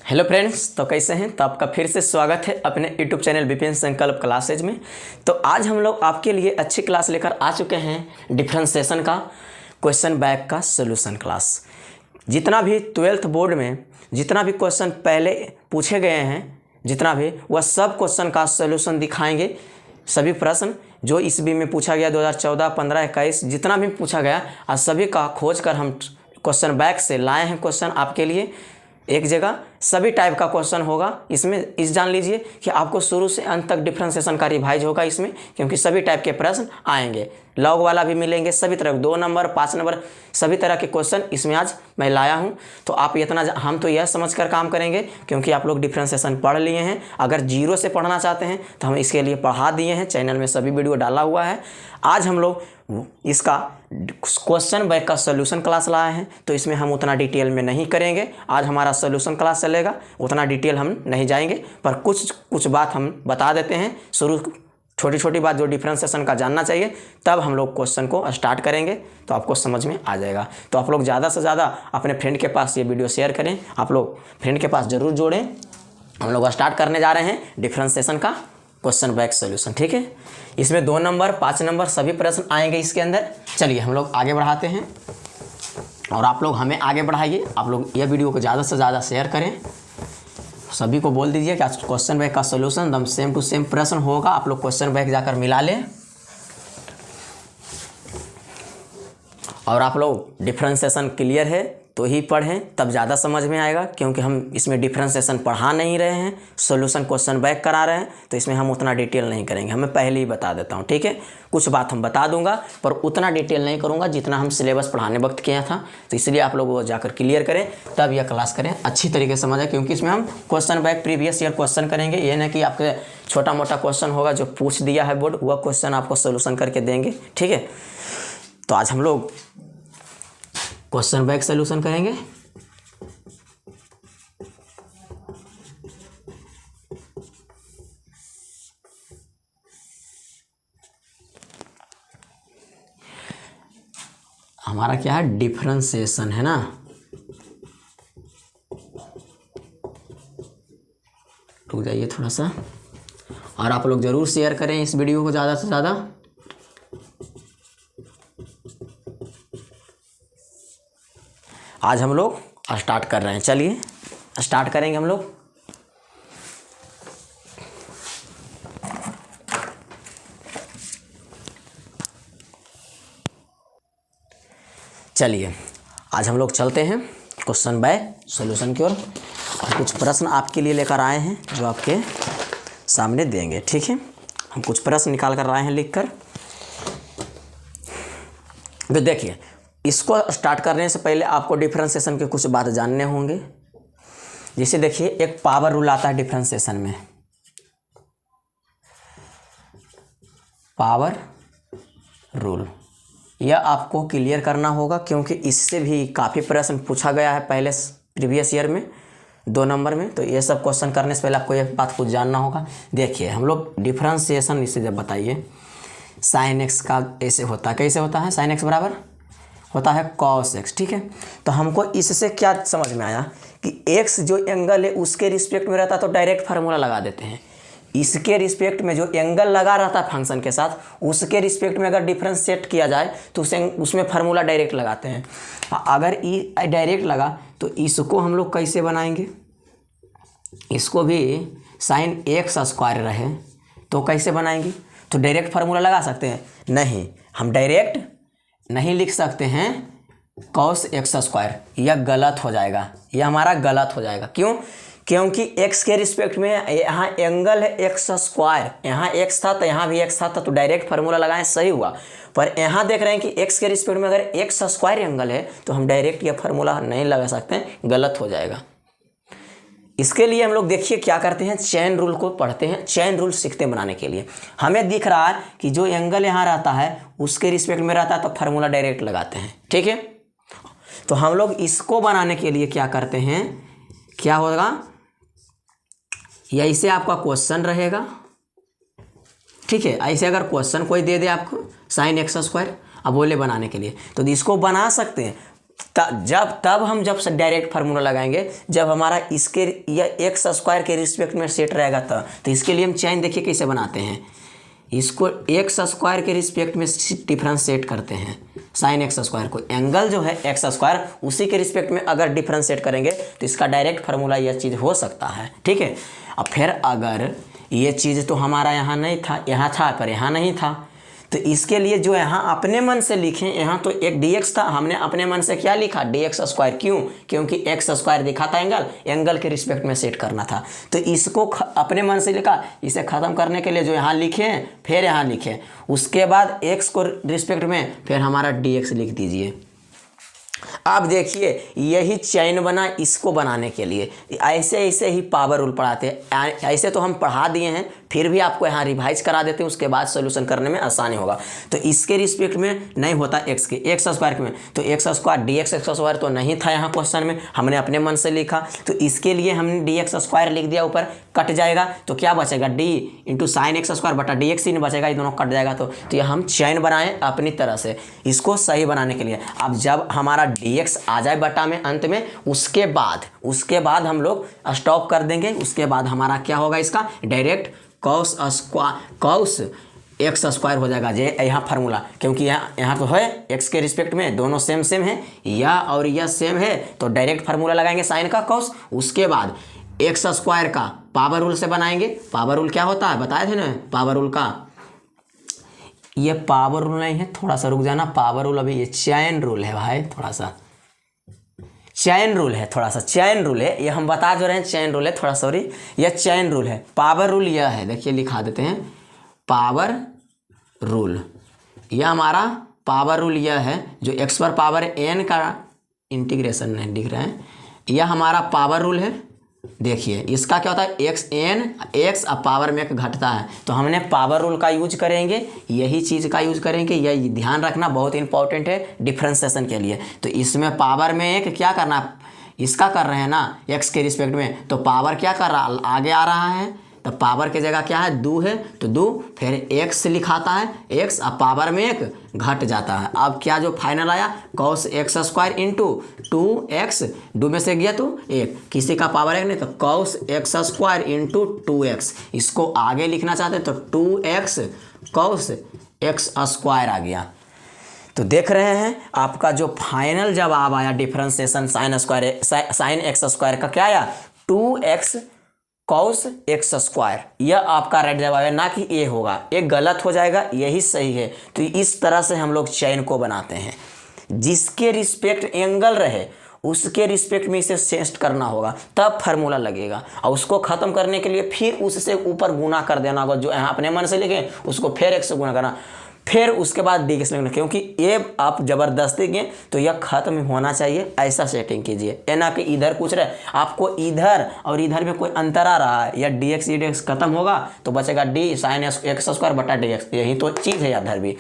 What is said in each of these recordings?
Hello friends, तो कैसे हैं। तो आपका फिर से स्वागत है अपने यूट्यूब चैनल विपिन संकल्प क्लासेज में। तो आज हम लोग आपके लिए अच्छी क्लास लेकर आ चुके हैं। डिफरेंशिएशन का क्वेश्चन बैंक का सोल्यूशन क्लास। जितना भी 12th बोर्ड में जितना भी क्वेश्चन पहले पूछे गए हैं, जितना भी वह सब क्वेश्चन का सोल्यूशन दिखाएंगे। सभी प्रश्न जो ईस्वी में पूछा गया 2014, 15, 21 जितना भी पूछा गया, आज सभी का खोज कर हम क्वेश्चन बैंक से लाए हैं। क्वेश्चन आपके लिए एक जगह सभी टाइप का क्वेश्चन होगा इसमें। इस जान लीजिए कि आपको शुरू से अंत तक डिफरेंशिएशन का रिवाइज होगा इसमें, क्योंकि सभी टाइप के प्रश्न आएंगे। लॉग वाला भी मिलेंगे, सभी तरह 2 नंबर 5 नंबर सभी तरह के क्वेश्चन इसमें आज मैं लाया हूं। तो आप इतना हम तो यह समझकर काम करेंगे, क्योंकि आप लोग डिफरेंशिएशन पढ़ लिए हैं। अगर जीरो से पढ़ना चाहते हैं तो हम इसके लिए पढ़ा दिए हैं, चैनल में सभी वीडियो डाला हुआ है। आज हम लोग इसका क्वेश्चन बैंक का सोल्यूशन क्लास लाए हैं, तो इसमें हम उतना डिटेल में नहीं करेंगे। आज हमारा सोल्यूशन क्लास चलेगा, उतना डिटेल हम नहीं जाएंगे, पर कुछ बात हम बता देते हैं। शुरू छोटी छोटी बात जो डिफरेंशिएशन का जानना चाहिए, तब हम लोग क्वेश्चन को स्टार्ट करेंगे, तो आपको समझ में आ जाएगा। तो आप लोग ज़्यादा से ज़्यादा अपने फ्रेंड के पास ये वीडियो शेयर करें, आप लोग फ्रेंड के पास ज़रूर जोड़ें। हम लोग स्टार्ट करने जा रहे हैं डिफरेंशिएशन का क्वेश्चन बैंक सोल्यूशन, ठीक है। इसमें 2 नंबर 5 नंबर सभी प्रश्न आएंगे इसके अंदर। चलिए हम लोग आगे बढ़ाते हैं, और आप लोग हमें आगे बढ़ाइए। आप लोग ये वीडियो को ज़्यादा से ज़्यादा शेयर करें, सभी को बोल दीजिए कि आज क्वेश्चन बैंक का सोल्यूशन एकदम सेम टू सेम प्रश्न होगा। आप लोग क्वेश्चन बैंक जाकर मिला लें, और आप लोग डिफरेंशिएशन क्लियर है तो ही पढ़ें, तब ज़्यादा समझ में आएगा। क्योंकि हम इसमें डिफरेंशिएशन पढ़ा नहीं रहे हैं, सोल्यूशन क्वेश्चन बैक करा रहे हैं, तो इसमें हम उतना डिटेल नहीं करेंगे। हमें पहले ही बता देता हूँ, ठीक है। कुछ बात हम बता दूंगा, पर उतना डिटेल नहीं करूँगा जितना हम सिलेबस पढ़ाने वक्त किया था। तो इसलिए आप लोग वो जाकर क्लियर करें, तब यह क्लास करें, अच्छी तरीके से समझें। क्योंकि इसमें हम question back previous year question करेंगे। ये ना कि आपके छोटा मोटा क्वेश्चन होगा जो पूछ दिया है बोर्ड, वह क्वेश्चन आपको सोल्यूशन करके देंगे, ठीक है। तो आज हम लोग क्वेश्चन बैंक सोल्यूशन करेंगे। हमारा क्या है, डिफरेंशिएशन है ना। रुक जाइए थोड़ा सा, और आप लोग ज़रूर शेयर करें इस वीडियो को ज़्यादा से ज़्यादा। आज हम लोग स्टार्ट कर रहे हैं, चलिए स्टार्ट करेंगे हम लोग। चलिए आज हम लोग चलते हैं क्वेश्चन बाय सॉल्यूशन की ओर। कुछ प्रश्न आपके लिए लेकर आए हैं जो आपके सामने देंगे, ठीक है। हम कुछ प्रश्न निकाल कर आए हैं लिख कर। तो देखिए, इसको स्टार्ट करने से पहले आपको डिफरेंशिएशन के कुछ बात जानने होंगे। जैसे देखिए, एक पावर रूल आता है डिफरेंशिएशन में, पावर रूल। यह आपको क्लियर करना होगा, क्योंकि इससे भी काफ़ी प्रश्न पूछा गया है पहले प्रीवियस ईयर में 2 नंबर में। तो ये सब क्वेश्चन करने से पहले आपको एक बात कुछ जानना होगा। देखिए, हम लोग डिफरेंशिएशन इसे जब बताइए, साइन एक्स का ऐसे होता है, कैसे होता है, साइन एक्स बराबर होता है कॉस एक्स, ठीक है। तो हमको इससे क्या समझ में आया कि एक्स जो एंगल है उसके रिस्पेक्ट में रहता तो डायरेक्ट फार्मूला लगा देते हैं। इसके रिस्पेक्ट में जो एंगल लगा रहता है फंक्शन के साथ, उसके रिस्पेक्ट में अगर डिफरेंशिएट किया जाए तो उसमें फार्मूला डायरेक्ट लगाते हैं। अगर ये डायरेक्ट लगा तो इसको हम लोग कैसे बनाएंगे, इसको भी साइन एक्स स्क्वायर रहे तो कैसे बनाएंगे। तो डायरेक्ट फार्मूला लगा सकते हैं? नहीं, हम डायरेक्ट नहीं लिख सकते हैं कॉस एक्स स्क्वायर, यह गलत हो जाएगा, यह हमारा गलत हो जाएगा। क्यों? क्योंकि x के रिस्पेक्ट में यहाँ एंगल है एक्स स्क्वायर, यहाँ x था तो यहाँ भी x था, तो डायरेक्ट फार्मूला लगाएं, सही हुआ। पर यहाँ देख रहे हैं कि x के रिस्पेक्ट में अगर एक्स स्क्वायर एंगल है तो हम डायरेक्ट यह फार्मूला नहीं लगा सकते हैं, गलत हो जाएगा। इसके लिए हम लोग देखिए क्या करते हैं, चेन रूल को पढ़ते हैं। चेन रूल सीखते बनाने के लिए हमें दिख रहा है कि जो एंगल यहाँ रहता है उसके रिस्पेक्ट में रहता है, तो फार्मूला डायरेक्ट लगाते हैं, ठीक है। तो हम लोग इसको बनाने के लिए क्या करते हैं, क्या होगा, ऐसे आपका क्वेश्चन रहेगा, ठीक है। ऐसे अगर क्वेश्चन कोई दे दे आपको साइन एक्स स्क्वायर, अब बोले बनाने के लिए, तो इसको बना सकते हैं। तब हम जब डायरेक्ट फार्मूला लगाएंगे जब हमारा इसके या एक्स स्क्वायर के रिस्पेक्ट में सेट रहेगा तो इसके लिए हम चेन देखिए कैसे बनाते हैं, इसको एक्स स्क्वायर के रिस्पेक्ट में डिफरेंशिएट करते हैं। साइन एक्स स्क्वायर को एंगल जो है एक्स स्क्वायर उसी के रिस्पेक्ट में अगर डिफरेंशिएट करेंगे तो इसका डायरेक्ट फार्मूला यह चीज़ हो सकता है, ठीक है। अब फिर अगर ये चीज़ तो हमारा यहाँ नहीं था, यहाँ था पर यहाँ नहीं था, तो इसके लिए जो यहाँ अपने मन से लिखें, यहाँ तो एक dx था, हमने अपने मन से क्या लिखा dx स्क्वायर। क्यों? क्योंकि एक्स स्क्वायर दिखा था एंगल के रिस्पेक्ट में सेट करना था, तो इसको अपने मन से लिखा। इसे ख़त्म करने के लिए जो यहाँ लिखे फिर यहाँ लिखे, उसके बाद x को रिस्पेक्ट में फिर हमारा dx लिख दीजिए। अब देखिए यही चैन बना इसको बनाने के लिए, ऐसे ही पावर रूल पढ़ाते हैं। ऐसे तो हम पढ़ा दिए हैं, फिर भी आपको यहाँ रिवाइज करा देते हैं, उसके बाद सोल्यूशन करने में आसानी होगा। तो इसके रिस्पेक्ट में नहीं होता एक्स के, एक्स स्क्वायर में, तो x square dx x square तो नहीं था यहाँ क्वेश्चन में, हमने अपने मन से लिखा, तो इसके लिए हमने dx स्क्वायर लिख दिया, ऊपर कट जाएगा तो क्या बचेगा d into sine x square बटा dx ही नहीं बचेगा, ये दोनों कट जाएगा। तो ये हम चैन बनाएं अपनी तरह से इसको सही बनाने के लिए। अब जब हमारा dx आ जाए बटा में अंत में, उसके बाद हम लोग स्टॉप कर देंगे। उसके बाद हमारा क्या होगा, इसका डायरेक्ट कॉस एक्स स्क्वायर हो जाएगा। जे यहाँ फार्मूला, क्योंकि यहाँ तो है एक्स के रिस्पेक्ट में दोनों सेम है, यह और यह सेम है, तो डायरेक्ट फार्मूला लगाएंगे साइन का कॉस। उसके बाद एक्स स्क्वायर का पावर रूल से बनाएंगे। पावर रूल क्या होता है बताए थे ना, पावर रूल का, ये पावर रूल नहीं है, थोड़ा सा रुक जाना, पावर रूल अभी ये चैन रूल है भाई, थोड़ा सा चैन रूल है, थोड़ा सा चैन रूल है, ये हम बता जो रहे हैं चैन रूल है, थोड़ा सॉरी, यह चैन रूल है। पावर रूल यह है, देखिए लिखा देते हैं, पावर रूल यह हमारा पावर रूल यह है, जो एक्स पर पावर n का इंटीग्रेशन नहीं दिख रहा है, यह हमारा पावर रूल है। देखिए इसका क्या होता है, एक्स अब पावर में एक घटता है, तो हमने पावर रूल का यूज करेंगे, यही चीज़ का यूज करेंगे, यह ध्यान रखना बहुत इंपॉर्टेंट है डिफरेंशिएशन के लिए। तो इसमें पावर में एक क्या करना, इसका कर रहे हैं ना एक्स के रिस्पेक्ट में, तो पावर क्या कर रहा आगे आ रहा है, तो पावर की जगह क्या है, दो है, तो दो फिर एक्स लिखाता है, एक्स अब पावर में एक घट जाता है। अब क्या जो फाइनल आया, cos x square into 2x, दो में से गया तो एक, किसी का पावर एक नहीं, तो cos x square into 2x। इसको आगे लिखना चाहते हैं तो 2x कॉस एक्स स्क्वायर आ गया। तो देख रहे हैं आपका जो फाइनल जवाब आया डिफरेंशिएशन साइन एक्स स्क्वायर का क्या आया, 2x कॉस एक्स स्क्वायर, यह आपका राइट जवाब है, ना कि ए होगा, ये गलत हो जाएगा, यही सही है। तो इस तरह से हम लोग चैन को बनाते हैं, जिसके रिस्पेक्ट एंगल रहे उसके रिस्पेक्ट में इसे सेट करना होगा, तब फार्मूला लगेगा। और उसको ख़त्म करने के लिए फिर उससे ऊपर गुना कर देना होगा, जो यहाँ अपने मन से लिखें उसको फिर एक से गुना करना, फिर उसके बाद डी से लिखना, क्योंकि ये आप ज़बरदस्ती के तो यह खत्म होना चाहिए, ऐसा सेटिंग कीजिए। ये ना कि इधर कुछ रहे, आपको इधर और इधर में कोई अंतर आ रहा है, या डी एक्स खत्म होगा तो बचेगा डी साइन एक्स स्क्वायर बटा डी एक्स, यही तो चीज़ है इधर भी।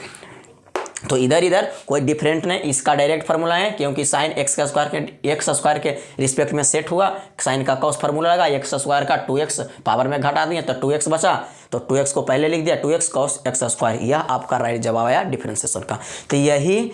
तो इधर कोई डिफरेंट नहीं, इसका डायरेक्ट फार्मूला है, क्योंकि साइन एक्स स्क्वायर के रिस्पेक्ट में सेट हुआ, साइन का कॉस फार्मूला लगा, एक्स स्क्वायर का 2x पावर में घटा दिए तो 2x बचा, तो 2x को पहले लिख दिया, 2x कॉस एक्स स्क्वायर, यह आपका राइट जवाब आया डिफरेंशिएशन का। तो यही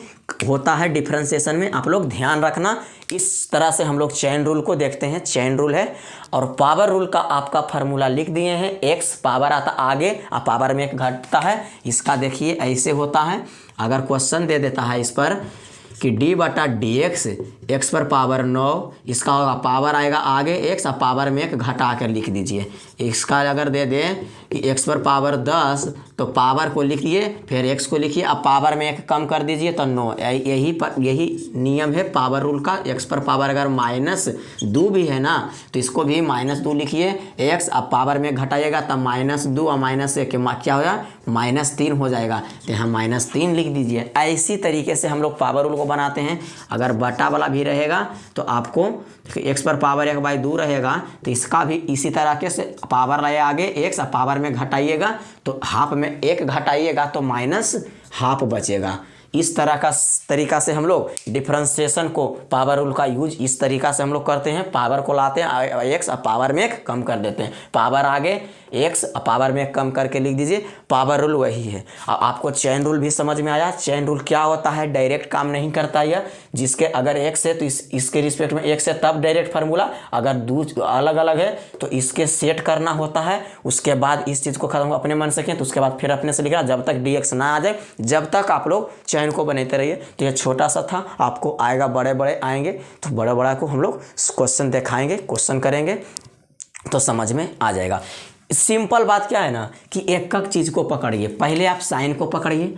होता है डिफरेंशिएशन में, आप लोग ध्यान रखना। इस तरह से हम लोग चैन रूल को देखते हैं, चैन रूल है, और पावर रूल का आपका फार्मूला लिख दिए हैं, एक्स पावर आता आगे और पावर में एक घटता है, इसका देखिए ऐसे होता है। अगर क्वेश्चन दे देता है इस पर कि d बटा डी एक्स पर पावर 9, इसका होगा पावर आएगा आगे x और पावर में एक घटा कर लिख दीजिए। इसका अगर दे दें कि x पर पावर 10, तो पावर को लिखिए फिर x को लिखिए, अब पावर में एक कम कर दीजिए तो 9। यही नियम है पावर रूल का। x पर पावर अगर -2 भी है ना, तो इसको भी -2 लिखिए, x अब पावर में घटाइएगा तब -2 और -1 क्या होगा, -3 हो जाएगा, तो यहाँ -3 लिख दीजिए। इसी तरीके से हम लोग पावर रूल को बनाते हैं। अगर बटा वाला भी रहेगा तो आपको x पर पावर 1/2 रहेगा, तो इसका भी इसी तरीके से पावर लाए आगे x, पावर में घटाइएगा तो हाफ में 1 घटाइएगा तो -½ बचेगा। इस तरह का तरीका से हम लोग डिफरेंशिएशन को पावर रूल का यूज इस तरीका से हम लोग करते हैं। पावर को लाते हैं एक्स और पावर में एक कम कर देते हैं, पावर आगे एक्स और पावर में एक कम करके लिख दीजिए, पावर रूल वही है। अब आपको चेन रूल भी समझ में आया। चेन रूल क्या होता है, डायरेक्ट काम नहीं करता यह, जिसके अगर एक्स है तो इसके रिस्पेक्ट में एक्स है तब डायरेक्ट फार्मूला, अगर अलग अलग है तो इसके सेट करना होता है, उसके बाद इस चीज़ को खत्म अपने मन से किया तो उसके बाद फिर अपने से लिखना, जब तक dx ना आ जाए जब तक आप लोग चैन को बनाते रहिए। तो ये छोटा सा था, आपको आएगा बड़े बड़े आएंगे तो बड़ा बड़ा को हम लोग क्वेश्चन दिखाएंगे, क्वेश्चन करेंगे तो समझ में आ जाएगा। सिंपल बात क्या है ना कि एक एक चीज़ को पकड़िए, पहले आप साइन को पकड़िए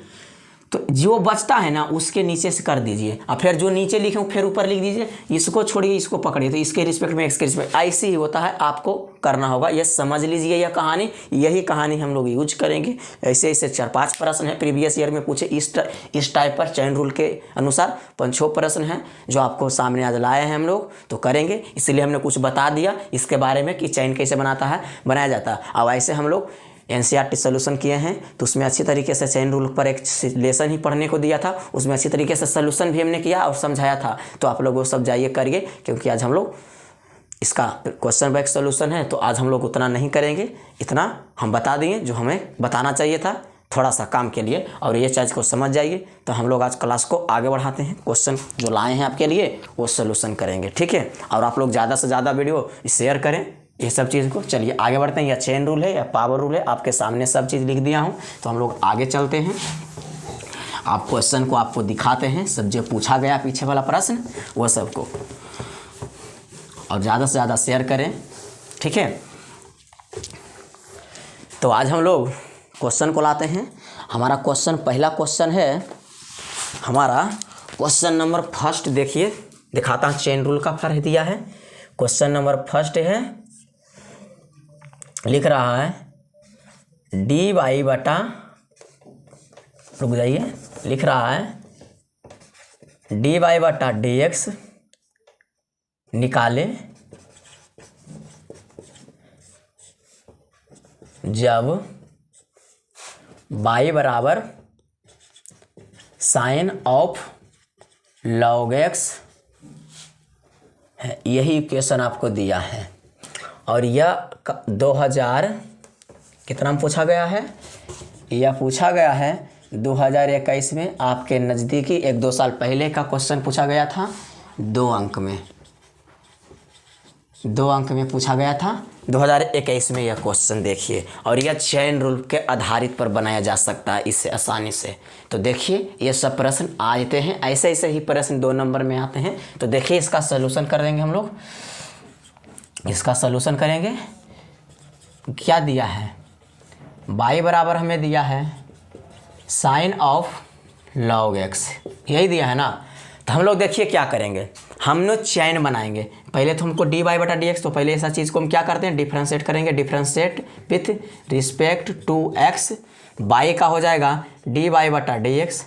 तो जो बचता है ना उसके नीचे से कर दीजिए और फिर जो नीचे लिखे हो फिर ऊपर लिख दीजिए, इसको छोड़िए इसको पकड़िए तो इसके रिस्पेक्ट में इसके रिस्पेक्ट ऐसे ही होता है, आपको करना होगा। ये समझ लीजिए यह कहानी, यही कहानी हम लोग यूज करेंगे। ऐसे ऐसे 4-5 प्रश्न है प्रीवियस ईयर में पूछे इस टाइप पर चैन रूल के अनुसार 5-6 प्रश्न हैं जो आपको सामने आज लाए हैं हम लोग, तो करेंगे। इसलिए हमने कुछ बता दिया इसके बारे में कि चैन कैसे बनाया जाता है। अब ऐसे हम लोग एनसीईआरटी सोल्यूशन किए हैं तो उसमें अच्छी तरीके से चेन रूल पर एक लेसन ही पढ़ने को दिया था, उसमें अच्छी तरीके से सोल्यूशन भी हमने किया और समझाया था। तो आप लोग वो सब जाइए करिए, क्योंकि आज हम लोग इसका क्वेश्चन बैंक सोल्यूशन है तो आज हम लोग उतना नहीं करेंगे, इतना हम बता दिए जो हमें बताना चाहिए था थोड़ा सा काम के लिए, और ये चीज़ को समझ जाइए। तो हम लोग आज क्लास को आगे बढ़ाते हैं, क्वेश्चन जो लाए हैं आपके लिए वो सोल्यूशन करेंगे, ठीक है। और आप लोग ज़्यादा से ज़्यादा वीडियो शेयर करें ये सब चीज़ को। चलिए आगे बढ़ते हैं। या चेन रूल है या पावर रूल है, आपके सामने सब चीज़ लिख दिया हूँ। तो हम लोग आगे चलते हैं, आप क्वेश्चन को आपको दिखाते हैं, सब जो पूछा गया पीछे वाला प्रश्न वो सब को, और ज़्यादा से ज़्यादा शेयर करें, ठीक है। तो आज हम लोग क्वेश्चन को लाते हैं। हमारा क्वेश्चन पहला क्वेश्चन है, हमारा क्वेश्चन नंबर फर्स्ट देखिए, दिखाता हूँ चेन रूल का फर्क दिया है। क्वेश्चन नंबर फर्स्ट है, लिख रहा है डी वाई बटा, रुक जाइए, लिख रहा है डी वाई बटा डी एक्स निकाले जब y बराबर साइन ऑफ लॉग एक्स है। यही इक्वेशन आपको दिया है और यह 2000 कितना में पूछा गया है, यह पूछा गया है 2021 में। आपके नज़दीकी 1-2 साल पहले का क्वेश्चन पूछा गया था, 2 अंक में पूछा गया था 2021 में। यह क्वेश्चन देखिए, और यह चेन रूल के आधारित पर बनाया जा सकता है इससे आसानी से। तो देखिए ये सब प्रश्न आ जाते हैं, ऐसे ऐसे ही प्रश्न 2 नंबर में आते हैं। तो देखिए इसका सलूशन कर देंगे हम लोग, इसका सलूशन करेंगे। क्या दिया है, y बराबर हमें दिया है साइन ऑफ लॉग एक्स, यही दिया है ना। तो हम लोग देखिए क्या करेंगे, हम लोग चैन बनाएंगे। पहले तो हमको डी वाई बटा डी एक्स, तो पहले ऐसा चीज़ को हम क्या करते हैं, डिफ्रेंशिएट करेंगे। Differentiate with respect to x, y का हो जाएगा डी वाई बटा डी एक्स।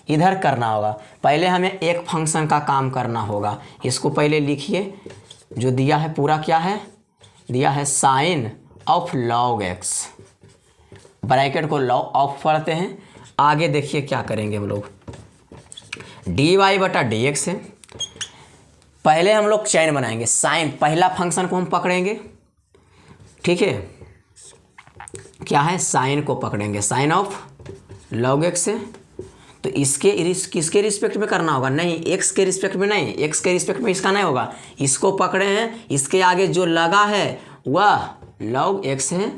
इधर करना होगा, पहले हमें एक फंक्शन का काम करना होगा। इसको पहले लिखिए, जो दिया है पूरा क्या है, दिया है sine of log x, bracket को लॉग ऑफ पढ़ते हैं। आगे देखिए क्या करेंगे हम लोग, डी वाई बटा डी एक्स है। पहले हम लोग चैन बनाएंगे, साइन पहला फंक्शन को हम पकड़ेंगे, ठीक है। क्या है, साइन को पकड़ेंगे, साइन ऑफ लॉग एक्स है। तो इसके किसके रिस्पेक्ट में करना होगा, नहीं एक्स के रिस्पेक्ट में नहीं, एक्स के रिस्पेक्ट में इसका नहीं होगा। इसको पकड़े हैं, इसके आगे जो लगा है वह लॉग एक्स है,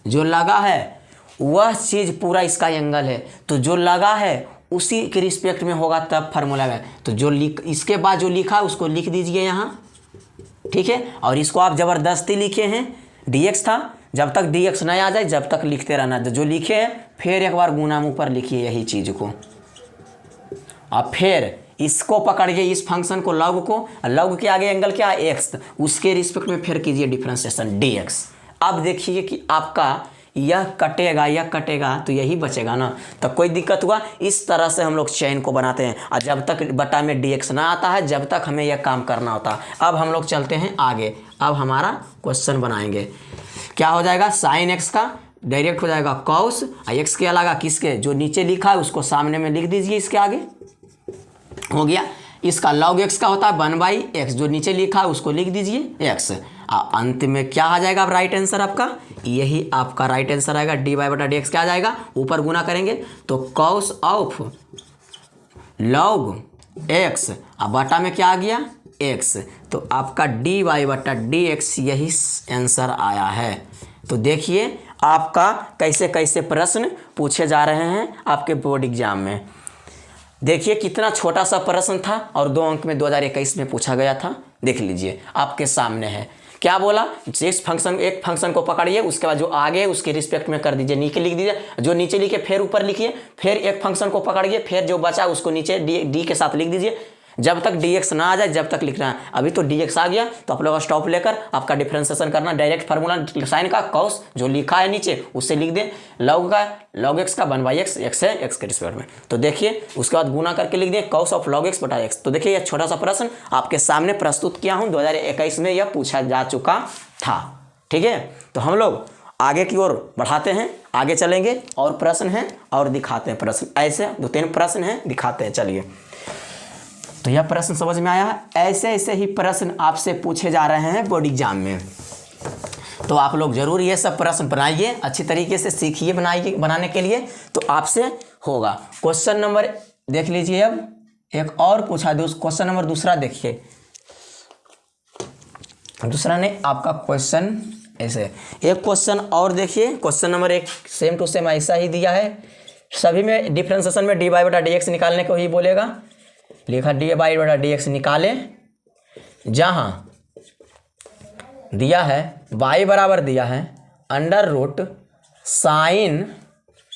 जो लगा है वह चीज़ पूरा इसका एंगल है। तो जो लगा है उसी के रिस्पेक्ट में होगा तब फार्मूला है। तो जो इसके बाद जो लिखा उसको लिख दीजिए यहाँ, ठीक है। और इसको आप ज़बरदस्ती लिखे हैं, dx था, जब तक dx नहीं आ जाए जब तक लिखते रहना। जो लिखे हैं फिर एक बार गुना मुँह पर लिखिए यही चीज़ को, और फिर इसको पकड़िए, इस फंक्शन को लॉग को, लॉग के आगे एंगल क्या है x, उसके रिस्पेक्ट में फिर कीजिए डिफ्रेंशिएशन dx। अब देखिए कि आपका यह कटेगा तो यही बचेगा ना, तो कोई दिक्कत हुआ। इस तरह से हम लोग चेन को बनाते हैं, और जब तक बटा में dx ना आता है जब तक हमें यह काम करना होता है। अब हम लोग चलते हैं आगे, अब हमारा क्वेश्चन बनाएंगे। क्या हो जाएगा, साइन एक्स का डायरेक्ट हो जाएगा कॉस, एक्स के अलावा किसके जो नीचे लिखा है उसको सामने में लिख दीजिए, इसके आगे हो गया। इसका लॉग एक्स का होता है 1/x, जो नीचे लिखा है उसको लिख दीजिए एक्स। अंत में क्या आ जाएगा राइट आंसर आपका, यही आपका राइट आंसर आएगा। dy/dx क्या आ जाएगा, ऊपर गुना करेंगे तो कॉस ऑफ लॉग एक्स, अब बटा में क्या आ गया एक्स, तो आपका dy/dx यही आंसर आया है। तो देखिए आपका कैसे कैसे प्रश्न पूछे जा रहे हैं आपके बोर्ड एग्जाम में। देखिए कितना छोटा सा प्रश्न था और 2 अंक में 2021 में पूछा गया था। देख लीजिए आपके सामने है, क्या बोला, जिस फंक्शन एक फंक्शन को पकड़िए, उसके बाद जो आगे है उसके रिस्पेक्ट में कर दीजिए, नीचे लिख दीजिए, जो नीचे लिखे फिर ऊपर लिखिए, फिर एक फंक्शन को पकड़िए, फिर जो बचा उसको नीचे डी के साथ लिख दीजिए, जब तक dx ना आ जाए जब तक लिखना है। अभी तो dx आ गया तो आप लोग स्टॉप लेकर आपका डिफरेंशिएशन करना, डायरेक्ट फार्मूला साइन का कॉस जो लिखा है नीचे उससे लिख दें, लॉग का लॉग एक्स का 1/x, एक्स है एक्स के रिस्पेक्ट में, तो देखिए उसके बाद गुना करके लिख दें कॉस ऑफ लॉग एक्स बटा एक्स। तो देखिए यह छोटा सा प्रश्न आपके सामने प्रस्तुत किया हूँ, 2021 में यह पूछा जा चुका था। ठीक है, तो हम लोग आगे की ओर बढ़ाते हैं, आगे चलेंगे और प्रश्न हैं और दिखाते हैं प्रश्न, ऐसे 2-3 प्रश्न हैं दिखाते हैं। चलिए, तो यह प्रश्न समझ में आया। ऐसे ऐसे ही प्रश्न आपसे पूछे जा रहे हैं बोर्ड एग्जाम में, तो आप लोग जरूर ये सब प्रश्न बनाइए, अच्छी तरीके से सीखिए बनाने के लिए, तो आपसे होगा। क्वेश्चन नंबर देख लीजिए, अब एक और पूछा दो, क्वेश्चन नंबर दूसरा देखिए। दूसरा ने आपका क्वेश्चन ऐसे एक क्वेश्चन और देखिए, question number 1 same to same ऐसा ही दिया है, सभी में डिफरेंशिएशन में dy/dx निकालने को ही बोलेगा। लिखा dy/dx निकाले, जहां दिया है y बराबर दिया है under root sine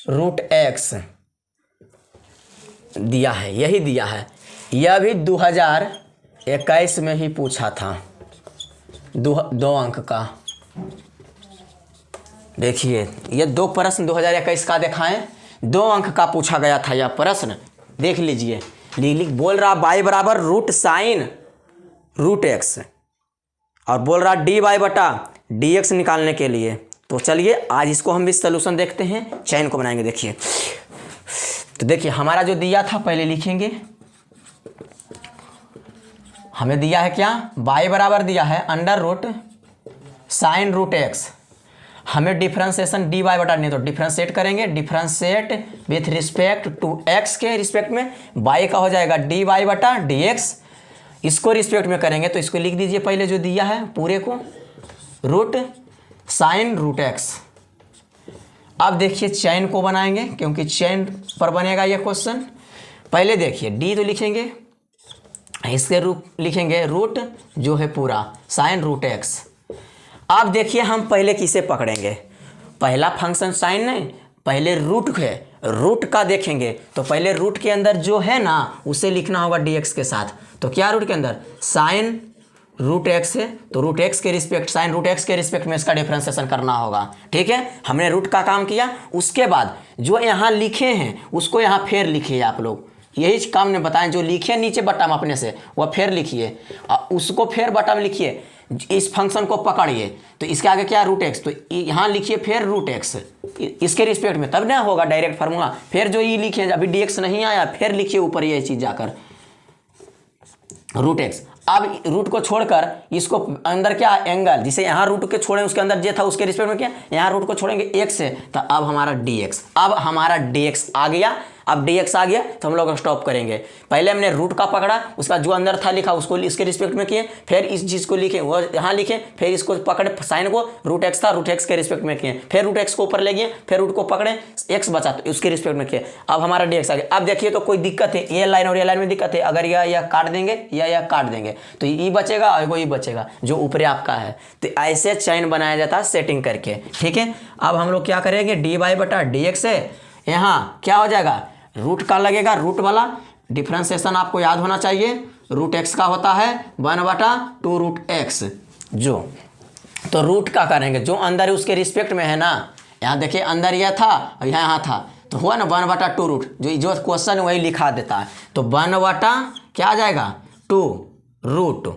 root x दिया है, यही दिया है। यह भी 2021 में ही पूछा था, 2 अंक का। देखिए ये 2 प्रश्न 2021 का दिखाएं, 2 अंक का पूछा गया था यह प्रश्न, देख लीजिए। लिख बोल रहा y बराबर रूट साइन रूट एक्स और बोल रहा dy/dx निकालने के लिए। तो चलिए आज इसको हम भी सलूशन देखते हैं, चैन को बनाएंगे। देखिए, तो देखिए हमारा जो दिया था पहले लिखेंगे, हमें दिया है क्या, y बराबर दिया है under root sine root x, हमें डिफरेंशिएशन dy/नहीं तो डिफरेंशिएट करेंगे, differentiate with respect to x के रिस्पेक्ट में y का हो जाएगा dy/dx, इसको रिस्पेक्ट में करेंगे तो इसको लिख दीजिए पहले जो दिया है पूरे को, रूट साइन रूट एक्स। अब देखिए चैन को बनाएंगे, क्योंकि चैन पर बनेगा ये क्वेश्चन। पहले देखिए d तो लिखेंगे, इसके रूप लिखेंगे रूट जो है पूरा साइन रूट एक्स। अब देखिए हम पहले किसे पकड़ेंगे, पहला फंक्शन साइन नहीं, पहले रूट है, रूट का देखेंगे तो पहले रूट के अंदर जो है ना उसे लिखना होगा dx के साथ। तो क्या रूट के अंदर साइन रूट एक्स है, तो रूट एक्स के रिस्पेक्ट साइन रूट एक्स के रिस्पेक्ट में इसका डिफरेंशिएशन करना होगा। ठीक है, हमने रूट का काम किया, उसके बाद जो यहाँ लिखे हैं उसको यहाँ फिर लिखिए आप लोग, यही काम ने बताएं, जो लिखे नीचे बट्टा में अपने से वह फिर लिखिए, उसको फिर बट्टा में लिखिए, इस फंक्शन को पकड़िए तो इसके आगे क्या रूट एक्स, तो यहाँ लिखिए फिर रूट एक्स इसके रिस्पेक्ट में, तब ना होगा डायरेक्ट फार्मूला। फिर जो ये लिखे अभी dx नहीं आया, फिर लिखिए ऊपर ये चीज़ जाकर रूट एक्स। अब रूट को छोड़कर इसको अंदर क्या एंगल, जिसे यहाँ रूट के छोड़े उसके अंदर जे था उसके रिस्पेक्ट में क्या, यहाँ रूट को छोड़ेंगे x से, तो अब हमारा dx, अब हमारा dx आ गया। अब dx आ गया तो हम लोग स्टॉप करेंगे। पहले हमने रूट का पकड़ा, उसका जो अंदर था लिखा उसको इसके रिस्पेक्ट में किए, फिर इस चीज़ को लिखे वो यहाँ लिखे, फिर इसको पकड़े साइन को, रूट एक्स था रूट एक्स के रिस्पेक्ट में किए, फिर रूट एक्स को ऊपर ले गए, फिर रूट को पकड़े एक्स बचा तो उसके रिस्पेक्ट में किए। अब हमारा dx आ गया। अब देखिए तो कोई दिक्कत है, ये लाइन और ये लाइन में दिक्कत है, अगर यह काट देंगे या यह काट देंगे तो ये बचेगा और वही बचेगा जो ऊपर आपका है। तो ऐसे चैन बनाया जाता है सेटिंग करके। ठीक है, अब हम लोग क्या करेंगे, dy/dx है, यहाँ क्या हो जाएगा, रूट का लगेगा, रूट वाला डिफरेंशिएशन आपको याद होना चाहिए, रूट एक्स का होता है 1/2 रूट एक्स जो, तो रूट का करेंगे जो अंदर है उसके रिस्पेक्ट में है ना, यहाँ देखिए अंदर यह था और यहाँ था, तो हुआ ना 1/2 रूट, जो क्वेश्चन है वही लिखा देता है, तो 1/ क्या आ जाएगा 2 रूट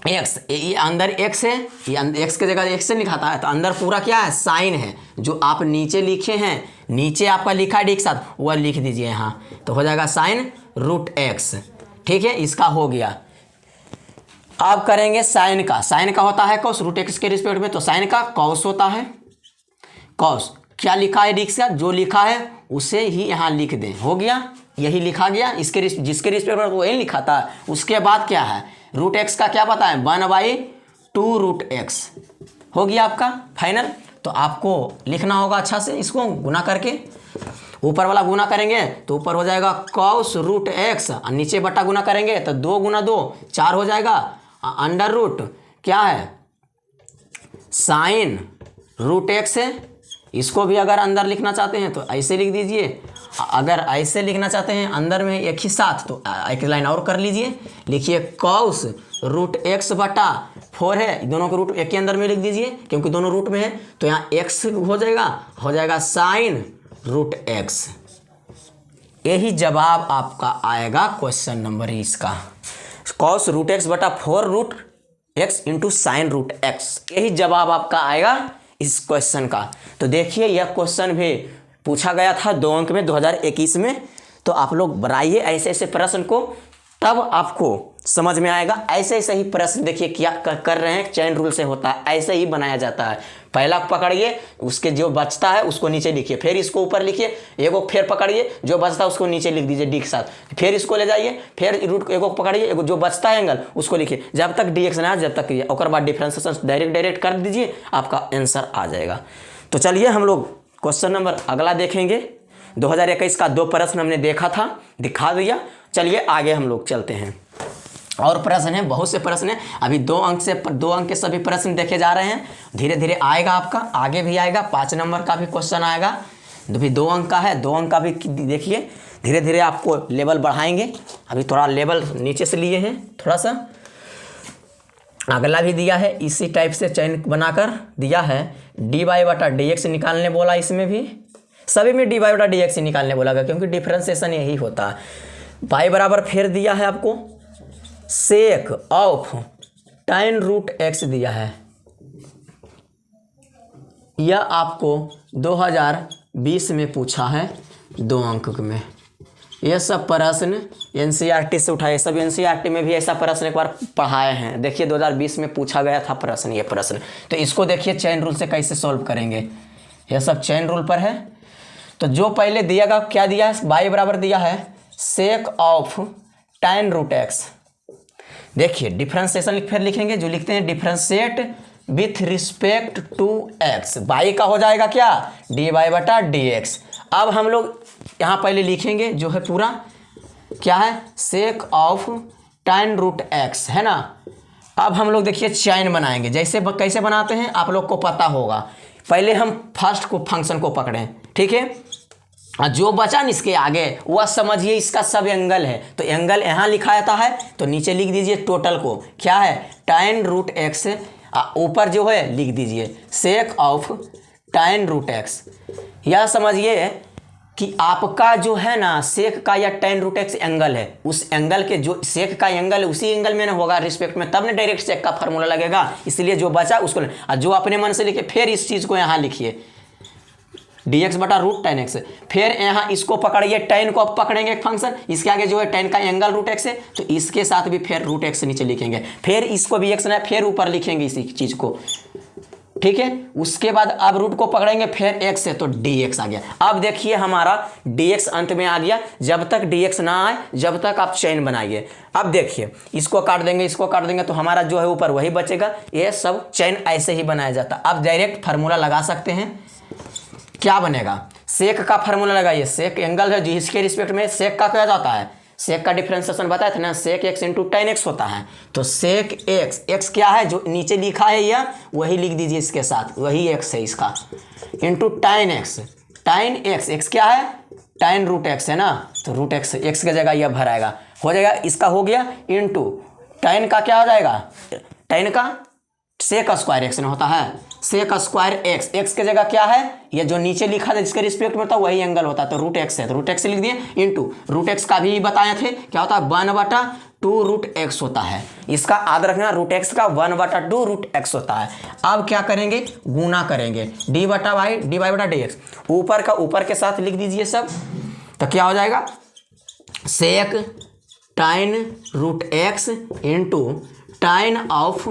एक्स, ये अंदर एक्स है, ये एक्स की जगह एक्स से लिखाता है, तो अंदर पूरा क्या है, साइन है। जो आप नीचे लिखे हैं, नीचे आपका लिखा है डी के साथ, वह लिख दीजिए यहाँ, तो हो जाएगा साइन रूट एक्स। ठीक है, इसका हो गया। अब करेंगे साइन का। साइन का होता है कॉस रूट एक्स के रिस्पेक्ट में, तो साइन का कॉस होता है। कॉस क्या लिखा है डी के साथ, जो लिखा है उसे ही यहाँ लिख दें, हो गया, यही लिखा गया। इसके जिसके रिस्पेक्ट में वही लिखा था। उसके बाद क्या है, रूट एक्स का क्या पता है, 1/2 रूट एक्स, हो गया आपका फाइनल। तो आपको लिखना होगा अच्छा से, इसको गुना करके, ऊपर वाला गुना करेंगे तो ऊपर हो जाएगा कॉस रूट एक्स, और नीचे बट्टा गुना करेंगे तो 2 × 2 4 हो जाएगा, अंडर रूट क्या है, साइन रूट एक्स है। इसको भी अगर अंदर लिखना चाहते हैं तो ऐसे लिख दीजिए, अगर ऐसे लिखना चाहते हैं अंदर में एक ही साथ तो एक लाइन और कर लीजिए, लिखिए कॉस रूट एक्स बटा 4 है, दोनों के रूट एक के अंदर में लिख दीजिए क्योंकि दोनों रूट में है, तो यहाँ एक्स हो जाएगा साइन रूट एक्स। यही जवाब आपका आएगा क्वेश्चन नंबर 20 का, कॉस रूट एक्स बटा 4 root x into sine root x, यही जवाब आपका आएगा इस क्वेश्चन का। तो देखिए यह क्वेश्चन भी पूछा गया था 2 अंक में 2021 में। तो आप लोग बनाइए ऐसे ऐसे प्रश्न को, तब आपको समझ में आएगा। ऐसे ऐसे ही प्रश्न देखिए क्या कर रहे हैं, चेन रूल से होता है, ऐसे ही बनाया जाता है। पहला पकड़िए, उसके जो बचता है उसको नीचे लिखिए, फिर इसको ऊपर लिखिए, एगो फिर पकड़िए, जो बचता है उसको नीचे लिख दीजिए डी के साथ, फिर इसको ले जाइए, फिर रूट एगो पकड़िए, एगो जो बचता है एंगल उसको लिखिए, जब तक डी एक्स ना जब तक ये, और बाद डिफ्रेंसिएशन डायरेक्ट कर दीजिए, आपका आंसर आ जाएगा। तो चलिए हम लोग क्वेश्चन नंबर अगला देखेंगे। 2021 का 2 प्रश्न हमने देखा था, दिखा दिया। चलिए आगे हम लोग चलते हैं, और प्रश्न है, बहुत से प्रश्न है। अभी 2 अंक के सभी प्रश्न देखे जा रहे हैं, धीरे धीरे आएगा आपका, आगे भी आएगा। 5 नंबर का भी क्वेश्चन आएगा, भी 2 अंक का है, 2 अंक का भी देखिए, धीरे धीरे आपको लेवल बढ़ाएंगे। अभी थोड़ा लेवल नीचे से लिए हैं, थोड़ा सा अगला भी दिया है, इसी टाइप से चयन बनाकर दिया है। dy बटा dx निकालने बोला, इसमें भी सभी में dy बटा dx निकालने बोला गया क्योंकि डिफ्रेंसिएशन यही होता है। y बराबर फिर दिया है आपको sec of tan root x दिया है। यह आपको 2020 में पूछा है 2 अंक में। यह सब प्रश्न एनसीईआरटी से उठाए, सब एनसीईआरटी में भी ऐसा प्रश्न एक बार पढ़ाए हैं। देखिए 2020 में पूछा गया था प्रश्न, ये प्रश्न। तो इसको देखिए चेन रूल से कैसे सॉल्व करेंगे, यह सब चेन रूल पर है। तो जो पहले दिया क्या दिया है, y बराबर दिया है sec of tan root x. देखिए डिफ्रेंसिएशन फिर लिखेंगे, जो लिखते हैं differentiate with respect to x, y का हो जाएगा क्या, dy बटा dx। अब हम लोग यहाँ पहले लिखेंगे जो है पूरा क्या है, sec of tan root x, है ना। अब हम लोग देखिए चैन बनाएंगे, जैसे कैसे बनाते हैं आप लोग को पता होगा। पहले हम फर्स्ट को फंक्शन को पकड़ें, ठीक है, जो बचा न इसके आगे वह समझिए इसका सब एंगल है, तो एंगल यहाँ लिखा जाता है, तो नीचे लिख दीजिए टोटल को क्या है tan रूट एक्स, ऊपर जो है लिख दीजिए sec of tan root x. यह समझिए कि आपका जो है ना सेक का या tan रूट एक्स एंगल है, उस एंगल के जो सेक का एंगल है उसी एंगल में ना होगा रिस्पेक्ट में, तब ना डायरेक्ट सेक का फार्मूला लगेगा। इसलिए जो बचा उसको, और जो अपने मन से लिखे फिर इस चीज़ को यहाँ लिखिए dx बटा रूट tan एक्स। फिर यहाँ इसको पकड़िए, tan को पकड़ेंगे एक फंक्शन, इसके आगे जो है tan का एंगल रूट एक्स है, तो इसके साथ भी फिर रूट एक्स नीचे लिखेंगे, फिर इसको भी एक्स ना फिर ऊपर लिखेंगे इसी चीज़ को, ठीक है। उसके बाद अब रूट को पकड़ेंगे फिर x है, तो dx आ गया। अब देखिए हमारा dx अंत में आ गया, जब तक dx ना आए जब तक आप चेन बनाइए। अब देखिए इसको काट देंगे, इसको काट देंगे, तो हमारा जो है ऊपर वही बचेगा। ये सब चेन ऐसे ही बनाया जाता। अब डायरेक्ट फार्मूला लगा सकते हैं, क्या बनेगा, सेक का फार्मूला लगाइए, सेक एंगल है जिसके रिस्पेक्ट में सेक का क्या जाता है, सेक का डिफ्रेंसिएशन बताया था ना, sec x into tan x होता है। तो सेक एक्स, एक्स क्या है जो नीचे लिखा है यह वही लिख दीजिए इसके साथ, वही एक्स है इसका, into tan x. tan x, x क्या है tan रूट एक्स है ना, तो रूट एक्स, एक्स की जगह यह भराएगा, हो जाएगा इसका हो गया, इंटू tan का क्या हो जाएगा, tan का सेक स्क्वायर एक्स होता है, सेक स्क्वायर एक्स, एक्स की जगह क्या है, ये जो नीचे लिखा था जिसके रिस्पेक्ट में होता है वही एंगल होता है, तो रूट एक्स है, तो रूट एक्स लिख दिए, इंटू रूट एक्स का भी बताए थे क्या होता है 1/2 2√x होता है। इसका याद रखना, √x का 1/2 √x होता है। अब क्या करेंगे, गुना करेंगे, dy बटा dx, ऊपर का ऊपर के साथ लिख दीजिए सब। तो क्या हो जाएगा, सेक tan √x into tan of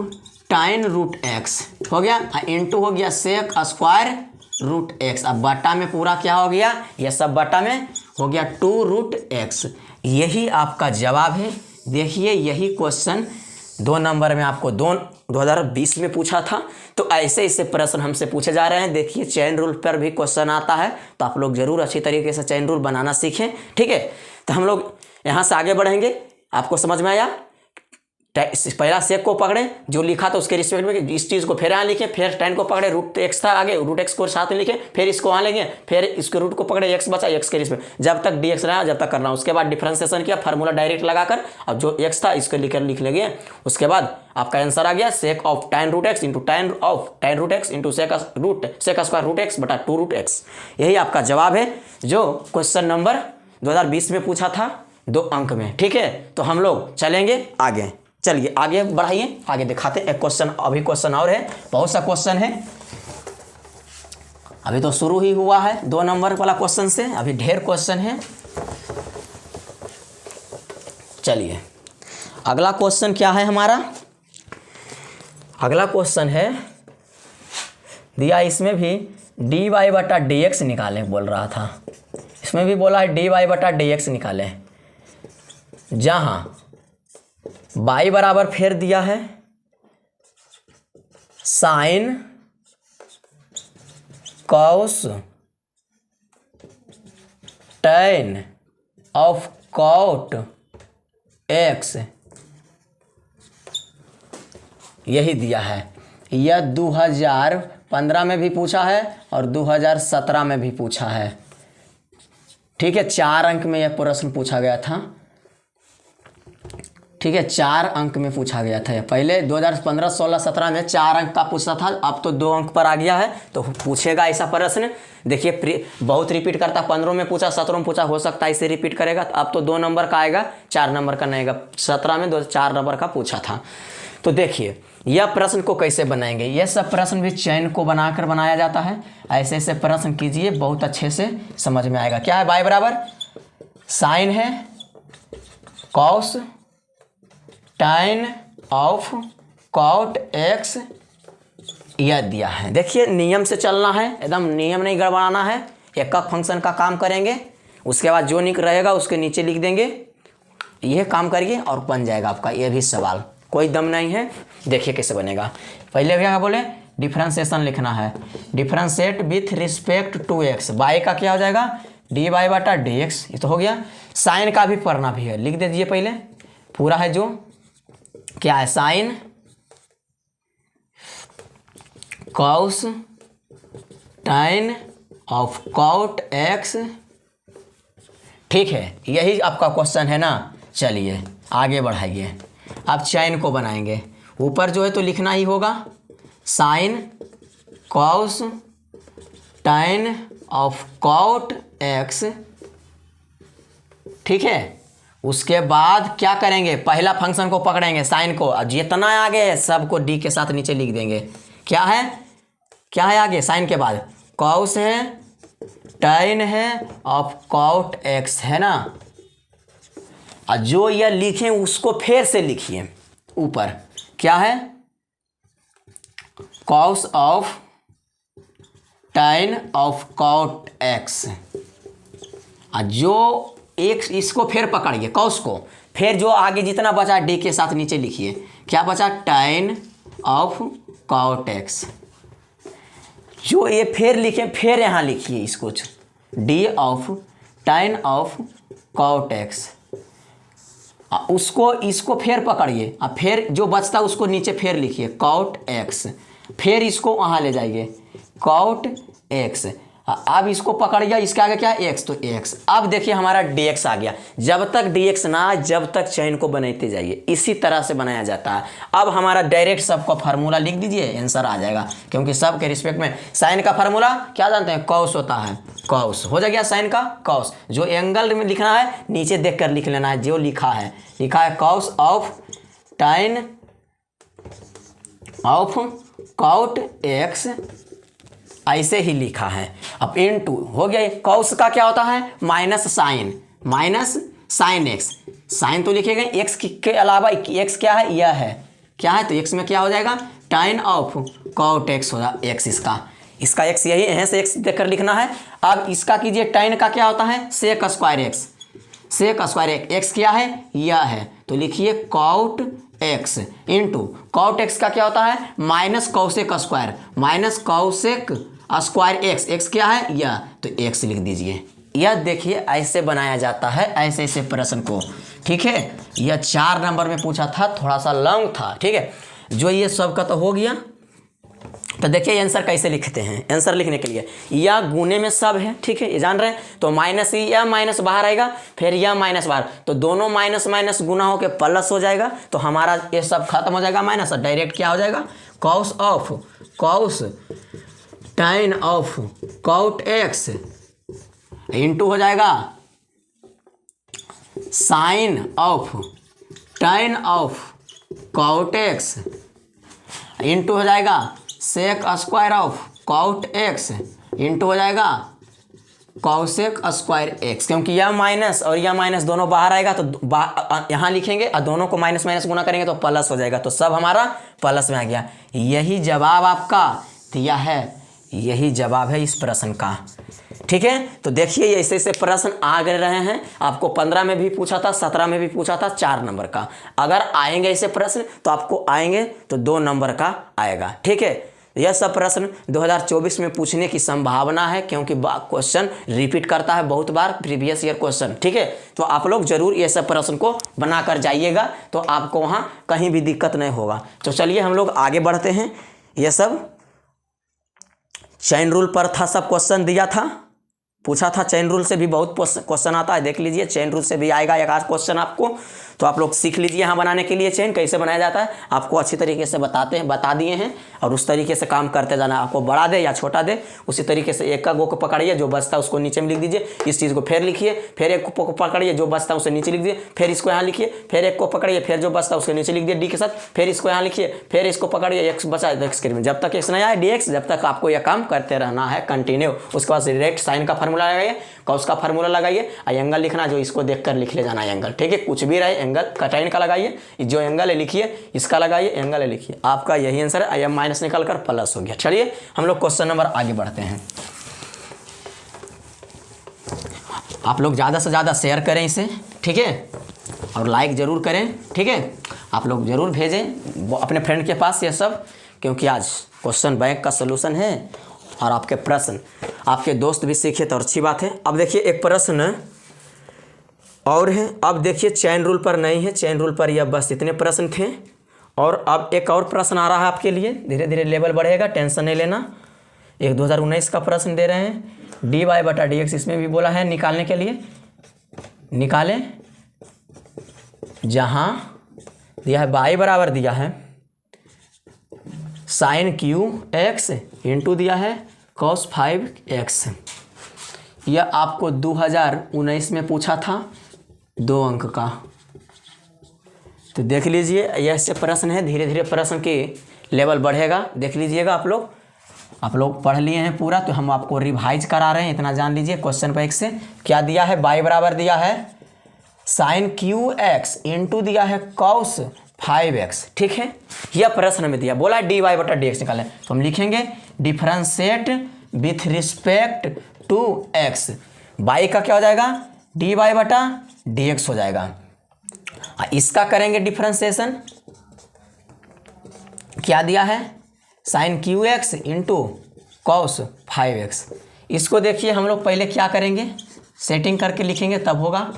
tan √x हो गया, इंटू हो गया सेक स्क्वायर √x। अब बटा में पूरा क्या हो गया, ये सब बटा में हो गया 2√x। यही आपका जवाब है। देखिए यही क्वेश्चन 2 नंबर में आपको 2020 में पूछा था। तो ऐसे ऐसे प्रश्न हमसे पूछे जा रहे हैं। देखिए चेन रूल पर भी क्वेश्चन आता है, तो आप लोग जरूर अच्छी तरीके से चेन रूल बनाना सीखें, ठीक है। तो हम लोग यहाँ से आगे बढ़ेंगे। आपको समझ में आया, पहला सेक को पकड़े जो लिखा था उसके रिस्पेक्ट में, इस चीज़ को फिर यहाँ लिखे, फिर tan को पकड़े, √x था आगे, √x को साथ में लिखे, फिर इसको वहाँ लेंगे, फिर इसके रूट को पकड़े, x बचा, x के रिस्पेक्ट जब तक dx रहा जब तक करना। उसके बाद डिफरेंशिएशन किया, फार्मूला डायरेक्ट लगाकर, अब जो x था इसको लिख लेंगे। उसके बाद आपका आंसर आ गया sec of tan √x into tan √x into sec square √x बटा 2√x। यही आपका जवाब है जो क्वेश्चन नंबर 2020 में पूछा था 2 अंक में, ठीक है। तो हम लोग चलेंगे आगे, चलिए आगे बढ़ाइए, आगे दिखाते हैं एक क्वेश्चन। अभी क्वेश्चन और है, बहुत सा क्वेश्चन है, अभी तो शुरू ही हुआ है 2 नंबर वाला क्वेश्चन से, अभी ढेर क्वेश्चन है। चलिए अगला क्वेश्चन क्या है हमारा, अगला क्वेश्चन है दिया, इसमें भी dy बटा dx निकाले बोल रहा था। इसमें भी बोला है dy बटा dx निकाले, जहां y बराबर फिर दिया है sine cos tan of cot x, यही दिया है। यह 2015 में भी पूछा है और 2017 में भी पूछा है, ठीक है। 4 अंक में यह प्रश्न पूछा गया था, ठीक है। 4 अंक में पूछा गया था। पहले 2015, 16, 17 में 4 अंक का पूछता था, अब तो 2 अंक पर आ गया है, तो पूछेगा ऐसा प्रश्न। देखिए बहुत रिपीट करता, 15 में पूछा, 17 में पूछा, हो सकता है इसे रिपीट करेगा। तो अब तो 2 नंबर का आएगा, 4 नंबर का नहीं आएगा। 17 में 4 नंबर का पूछा था। तो देखिए यह प्रश्न को कैसे बनाएंगे, यह सब प्रश्न भी चैन को बनाकर बनाया जाता है। ऐसे ऐसे प्रश्न कीजिए, बहुत अच्छे से समझ में आएगा। क्या है, y बराबर साइन है cos tan of cot x, यह दिया है। देखिए नियम से चलना है, एकदम नियम नहीं गड़बड़ाना है। एक फंक्शन का काम करेंगे, उसके बाद जो निक रहेगा उसके नीचे लिख देंगे, यह काम करिए और बन जाएगा आपका यह भी सवाल, कोई दम नहीं है। देखिए कैसे बनेगा। पहले क्या बोले, डिफरेंशिएशन लिखना है, differentiate with respect to x। y का क्या हो जाएगा, dy बटा dx, ये तो हो गया। साइन का भी पढ़ना भी है, लिख दीजिए पहले पूरा है जो क्या है, sine cos tan of cot x, ठीक है। यही आपका क्वेश्चन है ना। चलिए आगे बढ़ाइए, अब चैन को बनाएंगे। ऊपर जो है तो लिखना ही होगा sine cos tan of cot x, ठीक है। उसके बाद क्या करेंगे, पहला फंक्शन को पकड़ेंगे साइन को, अब जितना आगे है सबको डी के साथ नीचे लिख देंगे। क्या है, क्या है आगे, साइन के बाद कॉस है, tan है ऑफ cot x है ना। और जो यह लिखें उसको फिर से लिखिए ऊपर, क्या है, cos of tan of cot x। और जो एक इसको फिर पकड़िए कॉस को, फिर जो आगे जितना बचा डी के साथ नीचे लिखिए। क्या बचा, tan ऑफ cot x। जो ये फिर लिखे, फिर यहाँ लिखिए इसको, D of tan of cot x। उसको इसको फिर पकड़िए और फिर जो बचता उसको नीचे फिर लिखिए cot x, फिर इसको वहाँ ले जाइए cot x। अब इसको पकड़िए, इसके आगे क्या है एक्स, तो एक्स। अब देखिए हमारा dx आ गया। जब तक dx ना आए जब तक चैन को बनाते जाइए, इसी तरह से बनाया जाता है। अब हमारा डायरेक्ट सबका फार्मूला लिख दीजिए, आंसर आ जाएगा, क्योंकि सब के रिस्पेक्ट में साइन का फार्मूला क्या जानते हैं, कॉस होता है। कॉस हो जाएगा साइन का कॉस। जो एंगल में लिखना है नीचे देख कर लिख लेना है, जो लिखा है cos of tan of cot x, ऐसे ही लिखा है। अब इनटू हो गया। कॉस का क्या होता है, माइनस साइन एक्स। साइन तो लिखेगा एक्स के अलावा, एक्स क्या है, यह है, क्या है, तो एक्स में क्या हो जाएगा, टाइन ऑफ कॉट एक्स होगा एक्स। इसका एक्स यही है, से एक्स देखकर लिखना है। अब इसका कीजिए, टाइन का क्या होता है, sec square x. Sec square x क्या है, यह है, तो लिखिए cot x into cot x का क्या होता है, minus cosec square, minus cosec square x. X क्या है, यह, तो एक्स लिख दीजिए। यह देखिए ऐसे बनाया जाता है, ऐसे ऐसे प्रश्न को, ठीक है। यह 4 नंबर में पूछा था, थोड़ा सा लॉन्ग था, ठीक है। जो ये सब का तो हो गया। तो देखिए आंसर कैसे लिखते हैं। आंसर लिखने के लिए या गुने में सब है, ठीक है, ये जान रहे हैं। तो माइनस या माइनस बाहर आएगा, फिर या माइनस बाहर, तो दोनों माइनस माइनस गुना होकर प्लस हो जाएगा। तो हमारा ये सब खत्म हो जाएगा माइनस, डायरेक्ट क्या हो जाएगा, cos of cos tan of cot x into हो जाएगा sine of tan of cot x into हो जाएगा sec square of cot x into हो जाएगा कॉसेक स्क्वायर एक्स। क्योंकि यह माइनस और यह माइनस दोनों बाहर आएगा, तो यहाँ लिखेंगे और दोनों को माइनस माइनस गुना करेंगे तो प्लस हो जाएगा। तो सब हमारा प्लस में आ गया। यही जवाब आपका दिया है, यही जवाब है इस प्रश्न का, ठीक है। तो देखिए ऐसे ऐसे प्रश्न आ गए रहे हैं। आपको 15 में भी पूछा था, 17 में भी पूछा था, 4 नंबर का। अगर आएंगे ऐसे प्रश्न तो आपको आएंगे तो 2 नंबर का आएगा, ठीक है। यह सब प्रश्न 2024 में पूछने की संभावना है, क्योंकि क्वेश्चन रिपीट करता है बहुत बार प्रीवियस ईयर क्वेश्चन, ठीक है। तो आप लोग जरूर ये सब प्रश्न को बना कर जाइएगा, तो आपको वहाँ कहीं भी दिक्कत नहीं होगा। तो चलिए हम लोग आगे बढ़ते हैं। यह सब चैन रूल पर था, सब क्वेश्चन दिया था, पूछा था। चैन रूल से भी बहुत क्वेश्चन आता है, देख लीजिए। चैन रूल से भी आएगा एक आध क्वेश्चन आपको, तो आप लोग सीख लीजिए। यहाँ बनाने के लिए चैन कैसे बनाया जाता है आपको अच्छी तरीके से बता दिए हैं, और उस तरीके से काम करते जाना। आपको बड़ा दे या छोटा दे, उसी तरीके से एक का गो को पकड़िए, जो बचता है उसको नीचे में लिख दीजिए। इस चीज़ को फिर लिखिए, फिर एक को पकड़िए, जो बचता है उसे नीचे लिख दीजिए, फिर इसको यहाँ लिखिए, फिर एक को पकड़िए, फिर जो बचता है उसके नीचे लिख दिए डी के साथ, फिर इसको यहाँ लिखिए, फिर इसको पकड़िए, एक्स बचा एक्स के, जब तक एक्स नहीं आए डी एक्स, जब तक आपको यह काम करते रहना है कंटिन्यू। उसके बाद डायरेक्ट साइन का फार्मूला लगाइए, कॉस का फार्मूला लगाइए, और एंगल लिखना जो इसको देखकर लिख ले जाना एंगल, ठीक है। कुछ भी रहे एंगल, कटाइन का लगाइए, जो एंगल है लिखिए, इसका लगाइए, एंगल है लिखिए। आपका यही आंसर है। एम माइनस निकल कर प्लस हो गया। चलिए हम लोग क्वेश्चन नंबर आगे बढ़ते हैं। आप लोग ज़्यादा से ज़्यादा शेयर करें इसे, ठीक है, और लाइक ज़रूर करें, ठीक है। आप लोग ज़रूर भेजें अपने फ्रेंड के पास ये सब, क्योंकि आज क्वेश्चन बैंक का सलूशन है, और आपके प्रश्न आपके दोस्त भी सीखे तो अच्छी बात है। अब देखिए एक प्रश्न और है। अब देखिए चैन रूल पर नहीं है, चैन रूल पर यह बस इतने प्रश्न थे। और अब एक और प्रश्न आ रहा है आपके लिए, धीरे धीरे लेवल बढ़ेगा, टेंशन नहीं लेना। एक 2019 का प्रश्न दे रहे हैं, dy बटा dx, इसमें भी बोला है निकालने के लिए। निकालें, जहाँ दिया है y बराबर दिया है साइन क्यू एक्स इंटू दिया है cos 5x। यह आपको 2019 में पूछा था, 2 अंक का। तो देख लीजिए यह से प्रश्न है, धीरे धीरे प्रश्न की लेवल बढ़ेगा, देख लीजिएगा। आप लोग पढ़ लिए हैं पूरा, तो हम आपको रिवाइज करा रहे हैं, इतना जान लीजिए। क्वेश्चन पर एक से क्या दिया है, y बराबर दिया है साइन क्यू एक्स इंटू दिया है cos 5x, ठीक है। यह प्रश्न में दिया, बोला dy बटा dx निकालें, तो हम लिखेंगे differentiate with respect to x। y का क्या हो जाएगा, dy बटा dx हो जाएगा। इसका करेंगे डिफरेंशिएशन, क्या दिया है sine cube x into cos 5x। इसको देखिए हम लोग पहले क्या करेंगे, सेटिंग करके लिखेंगे तब होगा।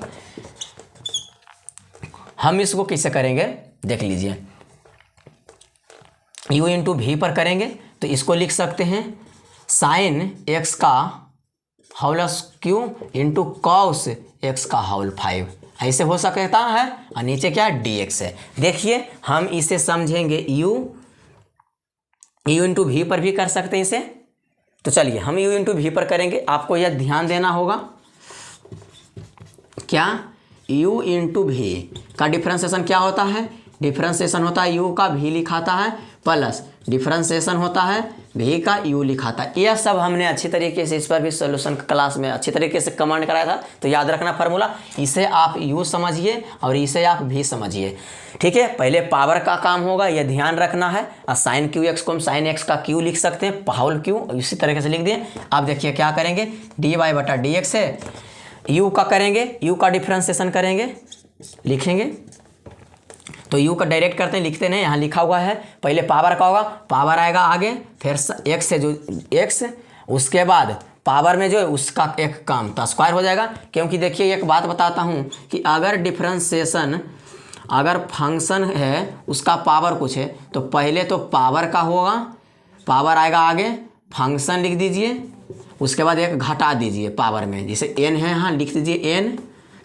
हम इसको कैसे करेंगे देख लीजिए, u इंटू वी पर करेंगे तो इसको लिख सकते हैं साइन x का होलस क्यू इंटू कॉस एक्स का होल 5, ऐसे हो सकता है। और नीचे क्या डी एक्स है। देखिए हम इसे समझेंगे यू इंटू वी पर भी कर सकते हैं इसे। तो चलिए हम यू इंटू वी पर करेंगे। आपको यह ध्यान देना होगा क्या, u इंटू वी का डिफ्रेंसिएशन क्या होता है, डिफ्रेंसिएशन होता है u का v लिखाता है प्लस डिफ्रेंसिएशन होता है v का u लिखाता है। यह सब हमने अच्छी तरीके से इस पर भी सॉल्यूशन क्लास में अच्छी तरीके से कमांड कराया था। तो याद रखना फार्मूला, इसे आप u समझिए और इसे आप v समझिए, ठीक है। पहले पावर का काम होगा, यह ध्यान रखना है। और साइन क्यू एक्स को हम साइन एक्स का q लिख सकते हैं, होल क्यू इसी तरीके से लिख दिए। आप देखिए क्या करेंगे, डी वाई बटा डी एक्स है, u का करेंगे, u का डिफ्रेंसिएशन करेंगे, लिखेंगे। तो u का डायरेक्ट करते हैं, लिखते नहीं, यहाँ लिखा हुआ है। पहले पावर का होगा, पावर आएगा आगे, फिर x से जो x, उसके बाद पावर में जो है उसका एक काम तो स्क्वायर हो जाएगा। क्योंकि देखिए एक बात बताता हूँ कि अगर डिफ्रेंसिएशन, अगर फंक्शन है उसका पावर कुछ है तो पहले तो पावर का होगा, पावर आएगा आगे, फंक्शन लिख दीजिए, उसके बाद एक घटा दीजिए पावर में, जैसे n है यहाँ लिख दीजिए n,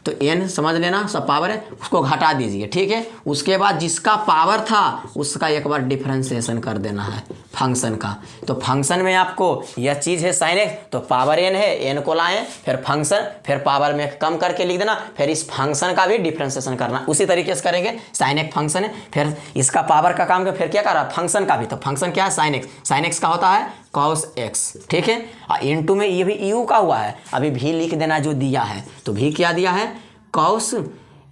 तो n समझ लेना सब पावर है, उसको घटा दीजिए, ठीक है। उसके बाद जिसका पावर था उसका एक बार डिफ्रेंसिएशन कर देना है फंक्शन का। तो फंक्शन में आपको यह चीज़ है साइन एक्स, तो पावर n है, n को लाएं, फिर फंक्शन, फिर पावर में कम करके लिख देना, फिर इस फंक्शन का भी डिफ्रेंसिएशन करना। उसी तरीके से करेंगे, साइन एक्स फंक्शन है, फिर इसका पावर का काम कर, फिर क्या कर रहा है फंक्शन का भी, तो फंक्शन क्या है साइन एक्स, साइन एक्स का होता है कॉस एक्स, ठीक है। और इंटू में ये भी यू का हुआ है, अभी भी लिख देना जो दिया है। तो भी क्या दिया है कॉस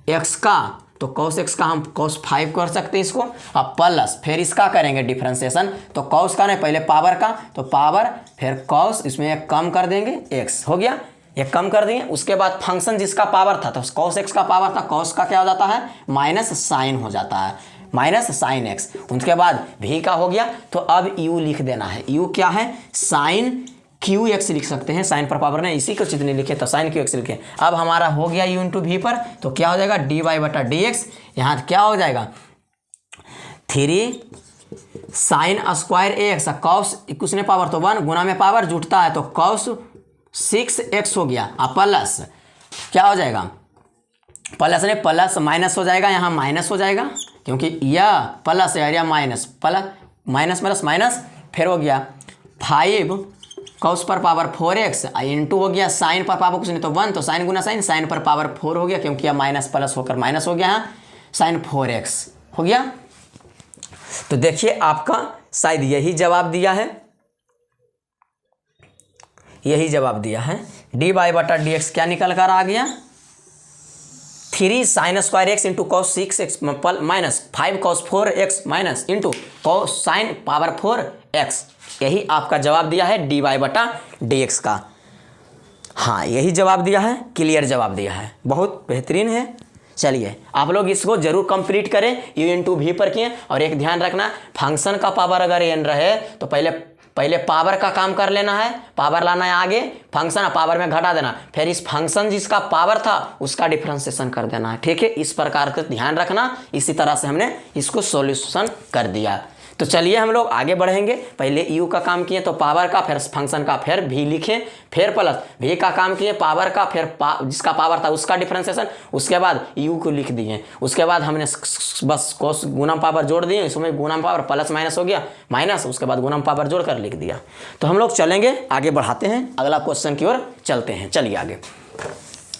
एक्स का, तो कॉस एक्स का हम कॉस 5 कर सकते हैं इसको। अब प्लस फिर इसका करेंगे डिफ्रेंसिएशन, तो कॉस का नहीं पहले पावर का, तो पावर फिर कॉस, इसमें एक कम कर देंगे एक्स, हो गया एक कम कर दिए। उसके बाद फंक्शन जिसका पावर था, तो कॉस एक्स का पावर था, कॉस का क्या हो जाता है माइनस साइन हो जाता है, माइनस साइन एक्स। उसके बाद भी का हो गया, तो अब u लिख देना है, u क्या है साइन क्यू एक्स लिख सकते हैं, साइन पर पावर ने इसी को जितने लिखे तो साइन क्यू एक्स लिखे। अब हमारा हो गया u इंटू वी पर, तो क्या हो जाएगा डी वाई बटा डी एक्स, यहाँ क्या हो जाएगा 3 साइन स्क्वायर एक्स, कॉस कुछ ने पावर तो 1 गुना में पावर जुटता है, तो कॉस 6x हो गया। अब प्लस क्या हो जाएगा, प्लस ने प्लस माइनस हो जाएगा, यहाँ माइनस हो जाएगा क्योंकि यह प्लस है या minus, plus minus plus minus, फिर हो गया 5 कॉस पर पावर 4x इंटू हो गया साइन पर पावर कुछ नहीं तो 1, तो साइन गुना साइन, साइन पर पावर 4 हो गया क्योंकि यह माइनस प्लस होकर माइनस हो गया, यहाँ साइन 4x हो गया। तो देखिए आपका शायद यही जवाब दिया है, यही जवाब दिया है। डी वाई बटा डी एक्स क्या निकल कर आ गया 3 sine square x into cos 6x minus 5 cos 4x minus into cos sine power 4x, यही आपका जवाब दिया है डी वाई बटा डी एक्स का। हाँ यही जवाब दिया है, क्लियर जवाब दिया है, बहुत बेहतरीन है। चलिए आप लोग इसको जरूर कंप्लीट करें, u इंटू वी पर किए। और एक ध्यान रखना, फंक्शन का पावर अगर n रहे तो पहले पावर का काम कर लेना है, पावर लाना है आगे, फंक्शन पावर में घटा देना, फिर इस फंक्शन जिसका पावर था उसका डिफरेंशिएशन कर देना है, ठीक है। इस प्रकार का ध्यान रखना। इसी तरह से हमने इसको सॉल्यूशन कर दिया। तो चलिए हम लोग आगे बढ़ेंगे। पहले u का काम किए तो पावर का, फिर फंक्शन का, फिर v लिखे, फिर प्लस v का काम किए पावर का, फिर जिसका पावर था उसका डिफरेंशिएशन, उसके बाद u को लिख दिए। उसके बाद हमने बस कोस गुणम पावर जोड़ दिए, इसमें गुणम पावर प्लस माइनस हो गया माइनस, उसके बाद गुणम पावर जोड़ कर लिख दिया। तो हम लोग चलेंगे आगे, बढ़ाते हैं, अगला क्वेश्चन की ओर चलते हैं। चलिए आगे।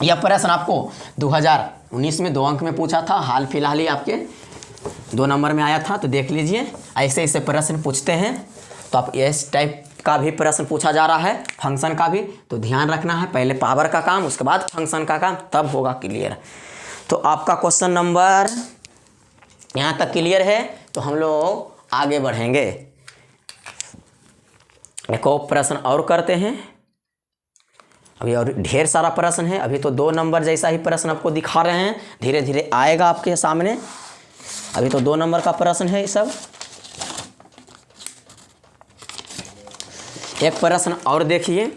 यह प्रश्न आपको 2019 में 2 अंक में पूछा था, हाल फिलहाल ही आपके 2 नंबर में आया था। तो देख लीजिए, ऐसे ऐसे प्रश्न पूछते हैं। तो आप इस टाइप का भी प्रश्न पूछा जा रहा है, फंक्शन का भी। तो ध्यान रखना है, पहले पावर का काम, उसके बाद फंक्शन का काम, तब होगा क्लियर। तो आपका क्वेश्चन नंबर यहाँ तक क्लियर है। तो हम लोग आगे बढ़ेंगे, एक और प्रश्न और करते हैं। अभी और ढेर सारा प्रश्न है, अभी तो 2 नंबर जैसा ही प्रश्न आपको दिखा रहे हैं, धीरे धीरे आएगा आपके सामने। अभी तो 2 नंबर का प्रश्न है ये सब। एक प्रश्न और देखिए,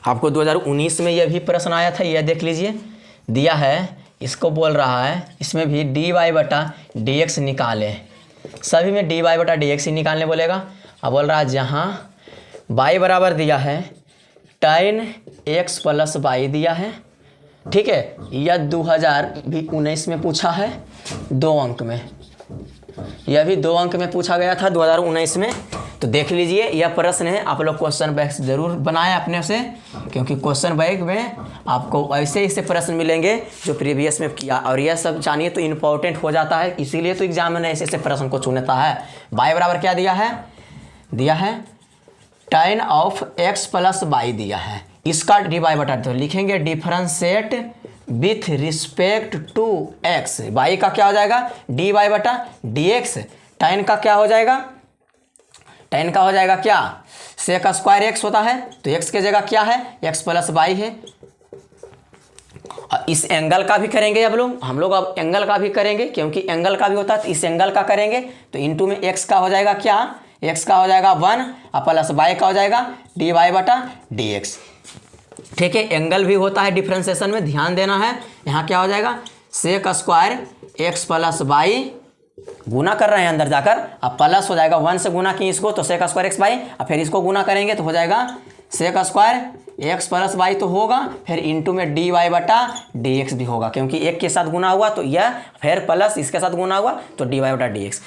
आपको 2019 में यह भी प्रश्न आया था, यह देख लीजिए, दिया है, इसको बोल रहा है, इसमें भी डी वाई बटा डी एक्स निकालें। सभी में डी वाई बटा डी एक्स ही निकालने बोलेगा। अब बोल रहा है जहाँ y बराबर दिया है tan x प्लस वाई दिया है, ठीक है। यह 2019 में पूछा है 2 अंक में, यह भी 2 अंक में पूछा गया था 2019 में। तो देख लीजिए यह प्रश्न है, आप लोग क्वेश्चन बैंक जरूर बनाएं अपने से, क्योंकि क्वेश्चन बैंक में आपको ऐसे ऐसे प्रश्न मिलेंगे जो प्रीवियस में किया, और यह सब जानिए तो इम्पोर्टेंट हो जाता है, इसीलिए तो एग्जाम में ऐसे ऐसे प्रश्न को चुनता है। y बराबर क्या दिया है tan of x plus y दिया है, इसका dy बटा तो लिखेंगे differentiate with respect to x। y का क्या हो जाएगा dy बटा dx, tan का क्या हो जाएगा, tan का हो जाएगा क्या सेक स्क्वायर x होता है, तो x की जगह क्या है x प्लस वाई है। और इस एंगल का भी करेंगे हम लोग अब एंगल का भी करेंगे, क्योंकि एंगल का भी होता है, तो इस एंगल का करेंगे तो इनटू में x का हो जाएगा क्या, x का हो जाएगा 1 और प्लस y का हो जाएगा dy बटा dx, ठीक है। एंगल भी होता है डिफ्रेंसिएशन में, ध्यान देना है। यहाँ क्या हो जाएगा sec square x plus y, गुना कर रहे हैं अंदर जाकर, अब प्लस हो जाएगा 1 से गुना की इसको तो सेक स्क्वायर x वाई, और फिर इसको गुना करेंगे तो हो जाएगा sec square x plus y तो होगा, फिर इंटू में dy बटा dx भी होगा, क्योंकि एक के साथ गुना हुआ तो यह, फिर प्लस इसके साथ गुना हुआ तो dy बटा dx।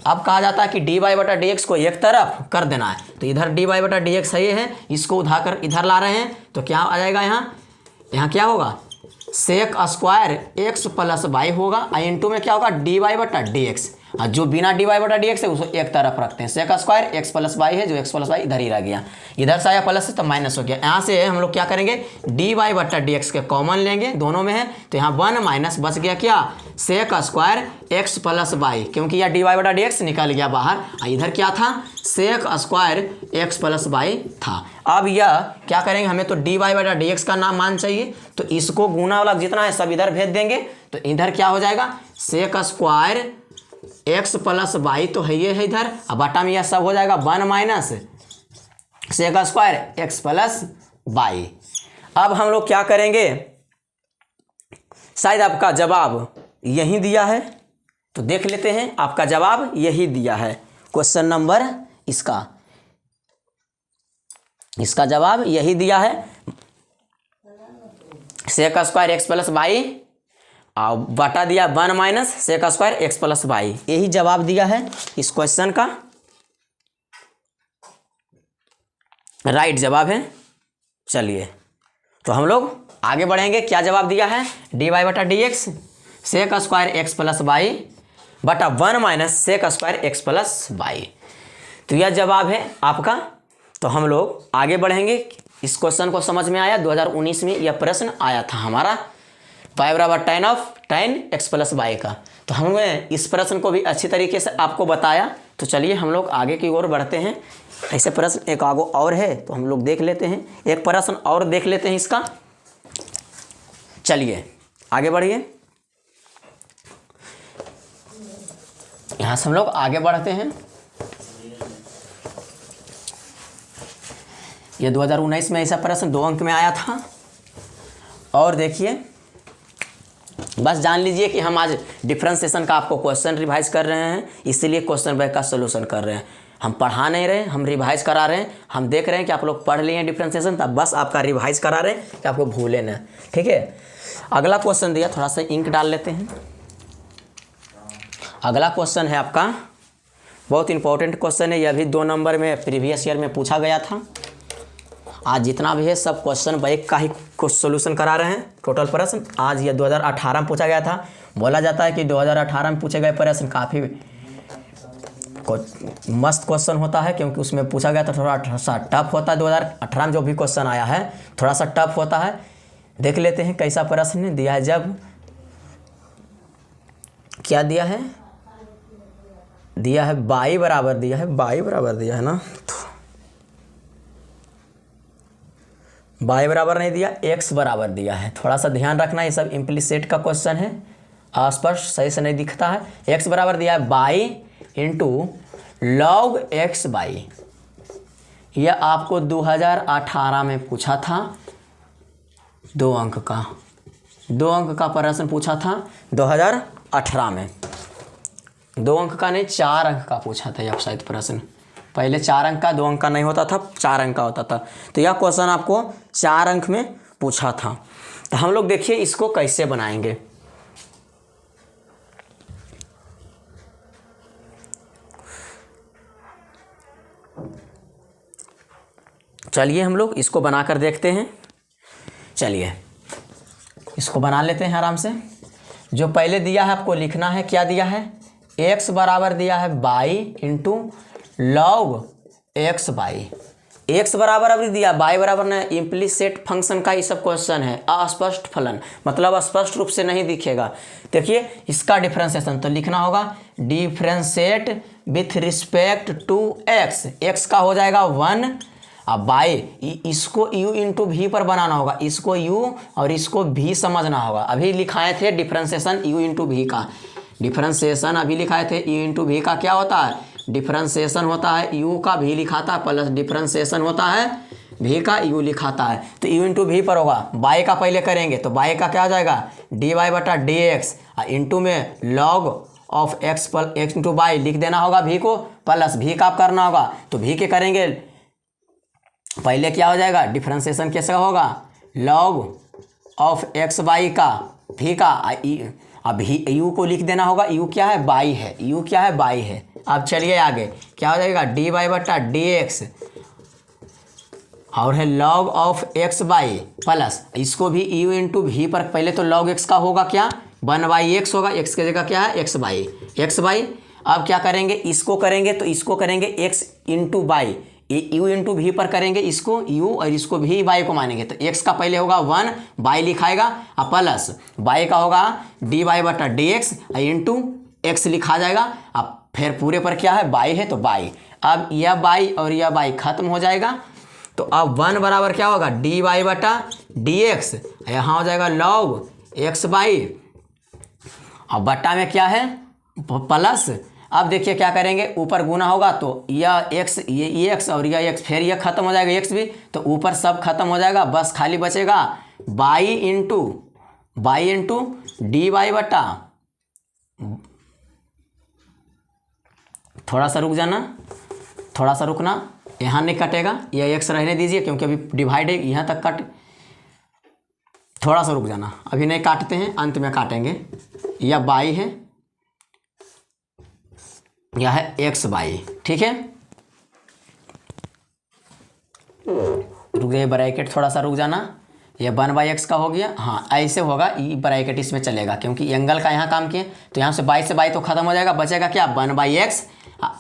अब कहा जाता है कि dy बटा dx को एक तरफ कर देना है, तो इधर dy बटा dx सही है, इसको उठाकर इधर ला रहे हैं तो क्या आ जाएगा यहाँ क्या होगा sec square x plus y होगा, और इंटू में क्या होगा dy बटा dx, और जो बिना dy बटा dx है उसको एक तरफ रखते हैं। Sec square x plus y है, जो x प्लस वाई इधर ही रह गया, इधर से आया प्लस से तो माइनस हो गया। यहाँ से हम लोग क्या करेंगे dy बटा dx के कॉमन लेंगे, दोनों में है तो यहाँ 1 माइनस बच गया क्या sec square x plus y, क्योंकि यह dy बटा dx निकल गया बाहर, और इधर क्या था sec square x plus y था। अब यह क्या करेंगे, हमें तो dy बटा dx का नाम मान चाहिए, तो इसको गुना वाला जितना है सब इधर भेज देंगे, तो इधर क्या हो जाएगा sec square x plus y तो है ये है इधर, अब बटा में यह सब हो जाएगा 1 minus sec square x plus y. अब हम लोग क्या करेंगे, शायद आपका जवाब यही दिया है, तो देख लेते हैं। आपका जवाब यही दिया है क्वेश्चन नंबर, इसका जवाब यही दिया है sec square x plus y, और बटा दिया 1 minus sec square x plus y, यही जवाब दिया है इस क्वेश्चन का, राइट जवाब है। चलिए तो हम लोग आगे बढ़ेंगे, क्या जवाब दिया है dy बटा dx sec square x plus y बटा 1 minus sec square x plus y, तो यह जवाब है आपका। तो हम लोग आगे बढ़ेंगे, इस क्वेश्चन को समझ में आया, 2019 में यह प्रश्न आया था हमारा y बराबर tan x प्लस वाई का। तो हमने इस प्रश्न को भी अच्छी तरीके से आपको बताया। तो चलिए हम लोग आगे की ओर बढ़ते हैं, ऐसे प्रश्न एक आगो और है तो हम लोग देख लेते हैं, एक प्रश्न और देख लेते हैं इसका। चलिए आगे बढ़िए, यहाँ से हम लोग आगे बढ़ते हैं। ये 2019 में ऐसा प्रश्न 2 अंक में आया था, और देखिए बस जान लीजिए कि हम आज डिफरेंशिएशन का आपको क्वेश्चन रिवाइज कर रहे हैं, इसीलिए क्वेश्चन बैंक का सॉल्यूशन कर रहे हैं। हम पढ़ा नहीं रहे, हम रिवाइज करा रहे हैं। हम देख रहे हैं कि आप लोग पढ़ लिए हैं डिफरेंशिएशन, तब बस आपका रिवाइज करा रहे हैं कि आपको भूले ना, ठीक है। अगला क्वेश्चन दिया, थोड़ा सा इंक डाल लेते हैं। अगला क्वेश्चन है आपका, बहुत इंपॉर्टेंट क्वेश्चन है, यह भी 2 नंबर में प्रीवियस ईयर में पूछा गया था। आज जितना भी है सब क्वेश्चन बैंक का ही सोल्यूशन करा रहे हैं, टोटल प्रश्न। आज ये 2018 में पूछा गया था। बोला जाता है कि 2018 में पूछे गए प्रश्न काफ़ी मस्त क्वेश्चन होता है, क्योंकि उसमें पूछा गया था थोड़ा सा टफ होता है। 2018 में जो भी क्वेश्चन आया है थोड़ा सा टफ होता है। देख लेते हैं कैसा प्रश्न दिया है। जब क्या दिया है, दिया है y बराबर दिया है, y बराबर दिया है ना, y बराबर नहीं दिया, x बराबर दिया है। थोड़ा सा ध्यान रखना, ये सब इम्प्लीसिट का क्वेश्चन है, आसपास सही से नहीं दिखता है। x बराबर दिया है y into log x by. यह आपको 2018 में पूछा था, 2 अंक का प्रश्न पूछा था 2018 में। 2 अंक का नहीं, 4 अंक का पूछा था यह शायद प्रश्न, पहले 4 अंक का 2 अंक का नहीं होता था, 4 अंक का होता था। तो यह क्वेश्चन आपको 4 अंक में पूछा था। तो हम लोग देखिए इसको कैसे बनाएंगे। चलिए हम लोग इसको बनाकर देखते हैं। चलिए इसको बना लेते हैं आराम से। जो पहले दिया है आपको लिखना है, क्या दिया है, x बराबर दिया है by into log x by. X बराबर अभी दिया, बाई बराबर ना, इम्प्लीसिट फंक्शन का ये सब क्वेश्चन है। अस्पष्ट फलन मतलब स्पष्ट रूप से नहीं दिखेगा। देखिए इसका डिफरेंशिएशन तो लिखना होगा differentiate with respect to x. X का हो जाएगा 1, अब बाई इसको u इंटू वी पर बनाना होगा, इसको u और इसको v समझना होगा। अभी लिखाए थे डिफरेंशिएशन u इंटू वी का, डिफरेंशिएशन अभी लिखाए थे u इंटू वी का क्या होता है, डिफरेंशिएशन होता है u का v लिखाता है प्लस डिफरेंशिएशन होता है v का u लिखाता है। तो u इंटू वी पर होगा, बाई का पहले करेंगे तो बाई का क्या हो जाएगा dy बटा डी एक्स इंटू में लॉग ऑफ एक्स पर एक्स इंटू बाई लिख देना होगा v को, प्लस v का आप करना होगा। तो v के करेंगे पहले क्या हो जाएगा, डिफरेंशिएशन कैसे होगा, लॉग ऑफ एक्स बाई का भी का, अब यू को लिख देना होगा, यू क्या है बाई है, यू क्या है बाई है। अब चलिए आगे क्या हो जाएगा डी बाई बटा डी एक्स और है log of x by plus इसको भी यू इंटू वी पर, पहले तो लॉग एक्स का होगा क्या 1/x होगा, एक्स की जगह क्या है एक्स बाई। अब क्या करेंगे, इसको करेंगे तो इसको करेंगे x into y, u into v पर करेंगे इसको u और इसको भी बाई को मानेंगे। तो x का पहले होगा 1 बाई लिखाएगा और प्लस बाई का होगा डी बाई बटा डी एक्स इंटू एक्स लिखा जाएगा। अब फिर पूरे पर क्या है बाई है तो बाई। अब यह बाई और यह बाई खत्म हो जाएगा। तो अब 1 बराबर क्या होगा डी बाई बटा डी एक्स, यहाँ हो जाएगा लॉग एक्स बाई और बट्टा में क्या है प्लस। अब देखिए क्या करेंगे, ऊपर गुना होगा तो यह एक्स ये एक्स और यह एक्स, फिर यह खत्म हो जाएगा एक्स भी, तो ऊपर सब खत्म हो जाएगा, बस खाली बचेगा बाई इंटू डी बाई बटा, थोड़ा सा रुक जाना, थोड़ा सा रुकना, यहाँ नहीं कटेगा, यह एक्स रहने दीजिए क्योंकि अभी डिवाइड है, यहाँ तक कट, थोड़ा सा रुक जाना, अभी नहीं काटते हैं, अंत में काटेंगे। यह बाई है, यह है एक्स बाई, ठीक है। रुक जाइए, ब्रैकेट थोड़ा सा रुक जाना, यह 1/x का हो गया, हाँ ऐसे होगा, ई ब्रैकेट इसमें चलेगा क्योंकि एंगल का यहाँ काम किए। तो यहाँ से बाई से बाई तो खत्म हो जाएगा, बचेगा क्या 1/x,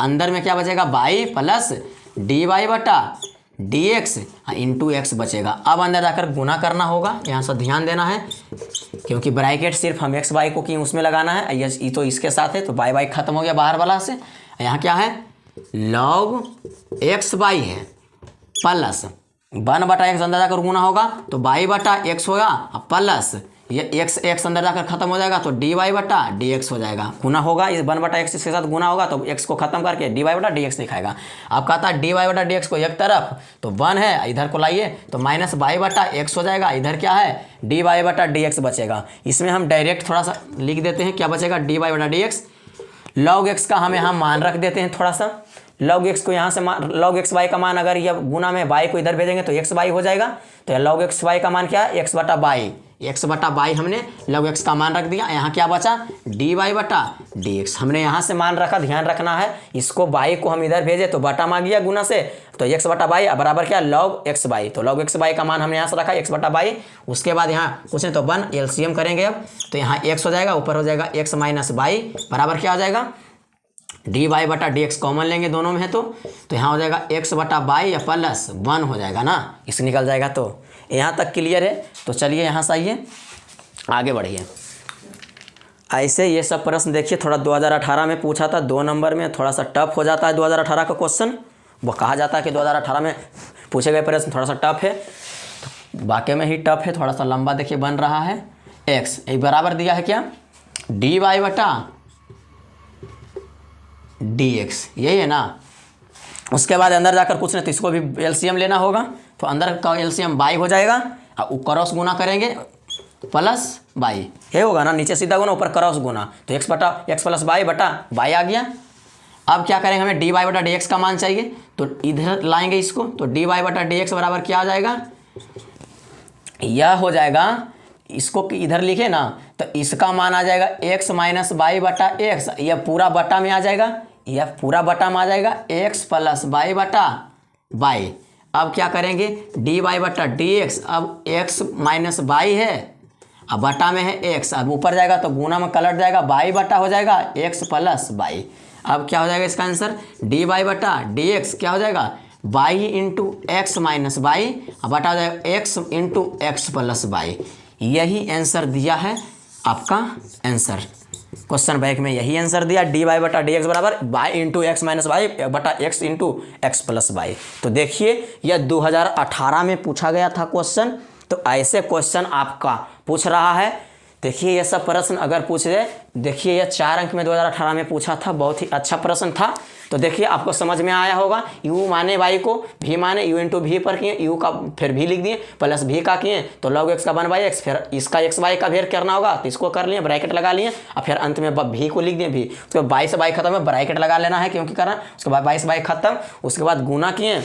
अंदर में क्या बचेगा बाई प्लस डी बाई बटा डी एक्स इंटू एक्स बचेगा। अब अंदर जाकर गुना करना होगा, यहाँ से ध्यान देना है क्योंकि ब्रैकेट सिर्फ हम एक्स बाई को की उसमें लगाना है, ये तो इसके साथ है, तो बाई बाई खत्म हो गया बाहर वाला से। यहाँ क्या है लॉग एक्स बाई है प्लस 1/x अंदर जाकर गुना होगा तो बाई बटा एक्स होगा प्लस ये एक्स अंदर जाकर खत्म हो जाएगा तो डी वाई बटा डी एक्स हो जाएगा। गुना होगा इस 1/x के साथ गुना होगा तो एक्स को खत्म करके डी वाई बटा डी एक्स दिखाएगा। अब कहता है डी वाई बटा डी एक्स को एक तरफ तो 1 है, इधर को लाइए तो माइनस वाई बटा एक्स हो जाएगा, इधर क्या है डी वाई बटा डी एक्स बचेगा। इसमें हम डायरेक्ट थोड़ा सा लिख देते हैं, क्या बचेगा डी वाई बटा डी एक्स। लॉग एक्स का हम यहाँ मान रख देते हैं थोड़ा सा, लॉग एक्स को यहाँ से लॉग एक्स वाई का मान अगर यह गुना में वाई को इधर भेजेंगे तो एक्स वाई हो जाएगा। तो लॉग एक्स वाई का मान क्या है एक्स बटा बाई, एक्स बटा बाई हमने लॉग एक्स का मान रख दिया। यहाँ क्या बचा डी वाई बटा डी एक्स, हमने यहाँ से मान रखा, ध्यान रखना है इसको बाई को हम इधर भेजे तो बटा मांग गया गुना से, तो एक्स बटा बाई बराबर क्या लॉग एक्स बाई, तो लॉग एक्स बाई का मान हमने यहाँ से रखा एक्स बटा बाई। उसके बाद यहाँ कुछ नहीं तो 1 एलसीएम करेंगे अब तो यहाँ एक्स हो जाएगा, ऊपर हो जाएगा एक्स माइनस बाई बराबर क्या हो जाएगा डी वाई बटा डी एक्स कॉमन लेंगे दोनों में है तो यहाँ हो जाएगा एक्स बटा बाई या प्लस 1 हो जाएगा ना, इस निकल जाएगा। तो यहाँ तक क्लियर है। तो चलिए यहाँ से आइए आगे बढ़िए। ऐसे ये सब प्रश्न देखिए थोड़ा 2018 में पूछा था, 2 नंबर में थोड़ा सा टफ हो जाता है 2018 का क्वेश्चन। वो कहा जाता है कि 2018 में पूछे गए प्रश्न थोड़ा सा टफ है, तो वाकई में ही टफ है, थोड़ा सा लंबा देखिए बन रहा है। एक्स एक बराबर दिया है क्या डी वाई बटा डी एक्स, यही है ना। उसके बाद अंदर जाकर कुछ नहीं तो इसको भी एलसीएम लेना होगा, तो अंदर का एलसीएम बाई हो जाएगा और क्रॉस गुना करेंगे प्लस बाई, ये होगा ना, नीचे सीधा गुना ऊपर क्रॉस गुना तो एक्स प्लस बाई बटा बाई आ गया। अब क्या करेंगे, हमें dy बटा डी एक्स का मान चाहिए, तो इधर लाएंगे इसको, तो dy बटा डी एक्स बराबर क्या आ जाएगा, यह हो जाएगा, इसको इधर लिखे ना तो इसका मान आ जाएगा x माइनस वाई बटा एक्स, यह पूरा बटा में आ जाएगा, यह पूरा बटा में आ जाएगा x प्लस वाई बटा वाई। अब क्या करेंगे, dy बटा डी एक्स, अब x माइनस वाई है, अब बटा में है x, अब ऊपर जाएगा तो गुना में कलट जाएगा, वाई बटा हो जाएगा x प्लस वाई। अब क्या हो जाएगा इसका आंसर, dy बटा डी एक्स क्या हो जाएगा, y into x minus y, अब बटा हो जाएगा x into x plus y. यही आंसर दिया है आपका आंसर, क्वेश्चन बैंक में यही आंसर दिया, dy बटा डी एक्स बराबर y into x minus y बटा x into x plus y. तो देखिए यह 2018 में पूछा गया था क्वेश्चन, तो ऐसे क्वेश्चन आपका पूछ रहा है। देखिए ये सब प्रश्न अगर पूछ दे, देखिए यह 4 अंक में 2018 में पूछा था, बहुत ही अच्छा प्रश्न था। तो देखिए आपको समझ में आया होगा, u माने y को v माने u इंटू वी पर किए, u का फिर v लिख दिए प्लस v का किए तो log x का 1/x, फिर इसका x y का फिर करना होगा तो इसको कर लिए, ब्रैकेट लगा लिए, और फिर अंत में v को लिख दिए v, उसके बाद 22 से y खत्म है, ब्रैकेट लगा लेना है क्योंकि करना, उसके बाद 22 y खत्म, उसके बाद गुना किए,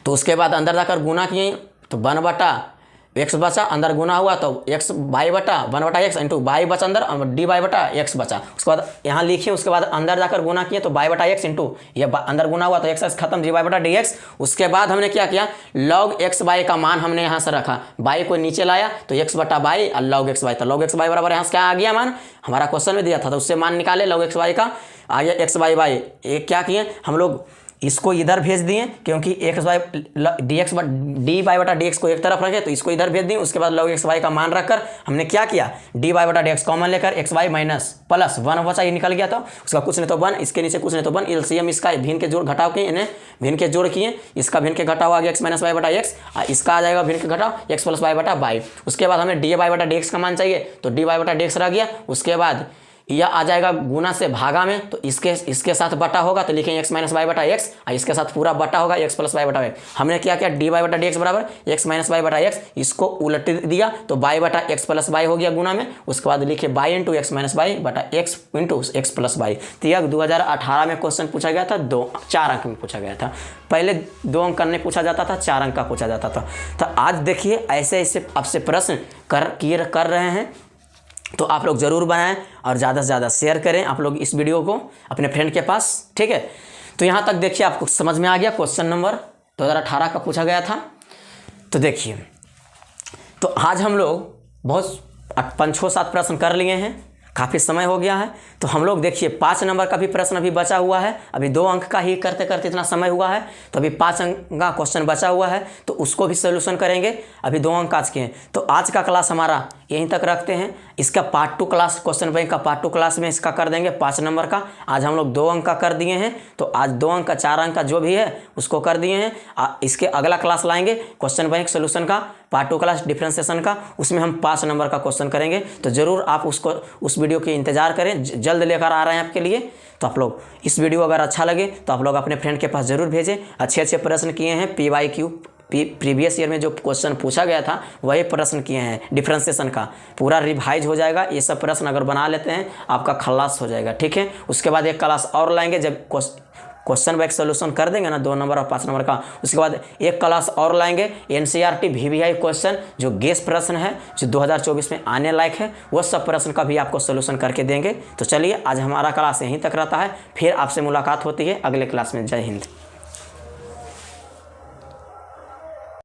तो उसके बाद अंदर जाकर गुना किए तो 1 बटा x बचा, अंदर गुना हुआ तो x वाई बटा 1 बटा एक्स इंटू वाई बचा अंदर, डी वाई बटा एक्स बचा, उसके बाद यहाँ लिखिए, उसके बाद अंदर जाकर गुना किए तो वाई बटा एक्स इंटू ये अंदर गुना हुआ तो एक्स खत्म, डी वाई बटा डी एक्स। उसके बाद हमने क्या किया, लॉग एक्स वाई का मान हमने यहाँ से रखा, वाई को नीचे लाया तो एक्स बटा वाई और लॉग एक्स वाई, तो लॉग एक्स वाई बराबर यहाँ से क्या आ गया मान, हमारा क्वेश्चन में दिया था तो उससे मान निकाले, लॉग एक्स वाई का आ गया एक्स वाई वाई। एक क्या किए हम लोग, इसको इधर भेज दिए क्योंकि x y d x d y बटा डी एक्स को एक तरफ रखे तो इसको इधर भेज दिए। उसके बाद लॉग एक्स वाई का मान रखकर हमने क्या किया, डी वाई बटा डी एक्स कॉमन लेकर एक्स वाई माइनस प्लस 1 बचा, ये निकल गया, तो उसका कुछ नहीं तो 1, इसके नीचे कुछ नहीं तो 1, एलसीएम इसका भिन्न के जोड़ घटाव किए, इन्हें भिन्न के जोड़ किए, इसका भिन्न के घटाव आ गया एक्स माइनस वाई बटा एक्स, इसका आ जाएगा भिन्न के घटाव एक्स प्लस वाई बटा वाई। उसके बाद हमें डी वाई बटा डी एक्स का मान चाहिए तो डी वाई बटा डी एक्स रह गया। उसके बाद यह आ जाएगा गुना से भागा में, तो इसके साथ बटा होगा तो लिखेंगे एक्स माइनस वाई बटा एक्स, और इसके साथ पूरा बटा होगा एक्स प्लस वाई बटा एक्स। हमने क्या किया, डी वाई बटा डी एक्स बराबर एक्स माइनस वाई बटा एक्स, इसको उलट दिया तो वाई बटा एक्स प्लस वाई हो गया गुना में। उसके बाद लिखे y into x minus y बटा x into x plus y. तो यह 2018 में क्वेश्चन पूछा गया था, 4 अंक में पूछा गया था। पहले 2 अंक करने पूछा जाता था, 4 अंक का पूछा जाता था। तो आज देखिए ऐसे ऐसे आपसे प्रश्न कर रहे हैं, तो आप लोग ज़रूर बनाएं और ज़्यादा से ज़्यादा शेयर करें आप लोग इस वीडियो को अपने फ्रेंड के पास, ठीक है। तो यहाँ तक देखिए आपको समझ में आ गया, क्वेश्चन नंबर 2018 का पूछा गया था। तो देखिए, तो आज हम लोग बहुत 5-6-7 प्रश्न कर लिए हैं, काफ़ी समय हो गया है। तो हम लोग देखिए 5 नंबर का भी प्रश्न अभी बचा हुआ है, अभी 2 अंक का ही करते करते इतना समय हुआ है, तो अभी 5 अंक का क्वेश्चन बचा हुआ है, तो उसको भी सोल्यूशन करेंगे। अभी 2 अंक आज के हैं, तो आज का क्लास हमारा यहीं तक रखते हैं। इसका पार्ट 2 क्लास, क्वेश्चन बैंक का पार्ट 2 क्लास में इसका कर देंगे 5 नंबर का। आज हम लोग 2 अंक का कर दिए हैं, तो आज 2 अंक का 4 अंक का जो भी है उसको कर दिए हैं। इसके अगला क्लास लाएंगे क्वेश्चन बैंक सोल्यूशन का पार्ट 2 क्लास डिफरेंशिएशन का, उसमें हम 5 नंबर का क्वेश्चन करेंगे। तो ज़रूर आप उस वीडियो के इंतजार करें, जल्द लेकर आ रहे हैं आपके लिए। तो आप लोग इस वीडियो अगर अच्छा लगे तो आप लोग अपने फ्रेंड के पास ज़रूर भेजें। अच्छे अच्छे प्रश्न किए हैं, PYQ प्रीवियस ईयर में जो क्वेश्चन पूछा गया था वही प्रश्न किए हैं, डिफरेंशिएशन का पूरा रिवाइज हो जाएगा। ये सब प्रश्न अगर बना लेते हैं आपका खल्लास हो जाएगा, ठीक है। उसके बाद एक क्लास और लाएंगे, जब क्वेश्चन बैंक सोल्यूशन कर देंगे ना 2 नंबर और 5 नंबर का, उसके बाद एक क्लास और लाएंगे NCERT VVI क्वेश्चन, जो गेस प्रश्न है जो 2024 में आने लायक है, वो सब प्रश्न का भी आपको सोल्यूशन करके देंगे। तो चलिए आज हमारा क्लास यहीं तक रहता है, फिर आपसे मुलाकात होती है अगले क्लास में। जय हिंद।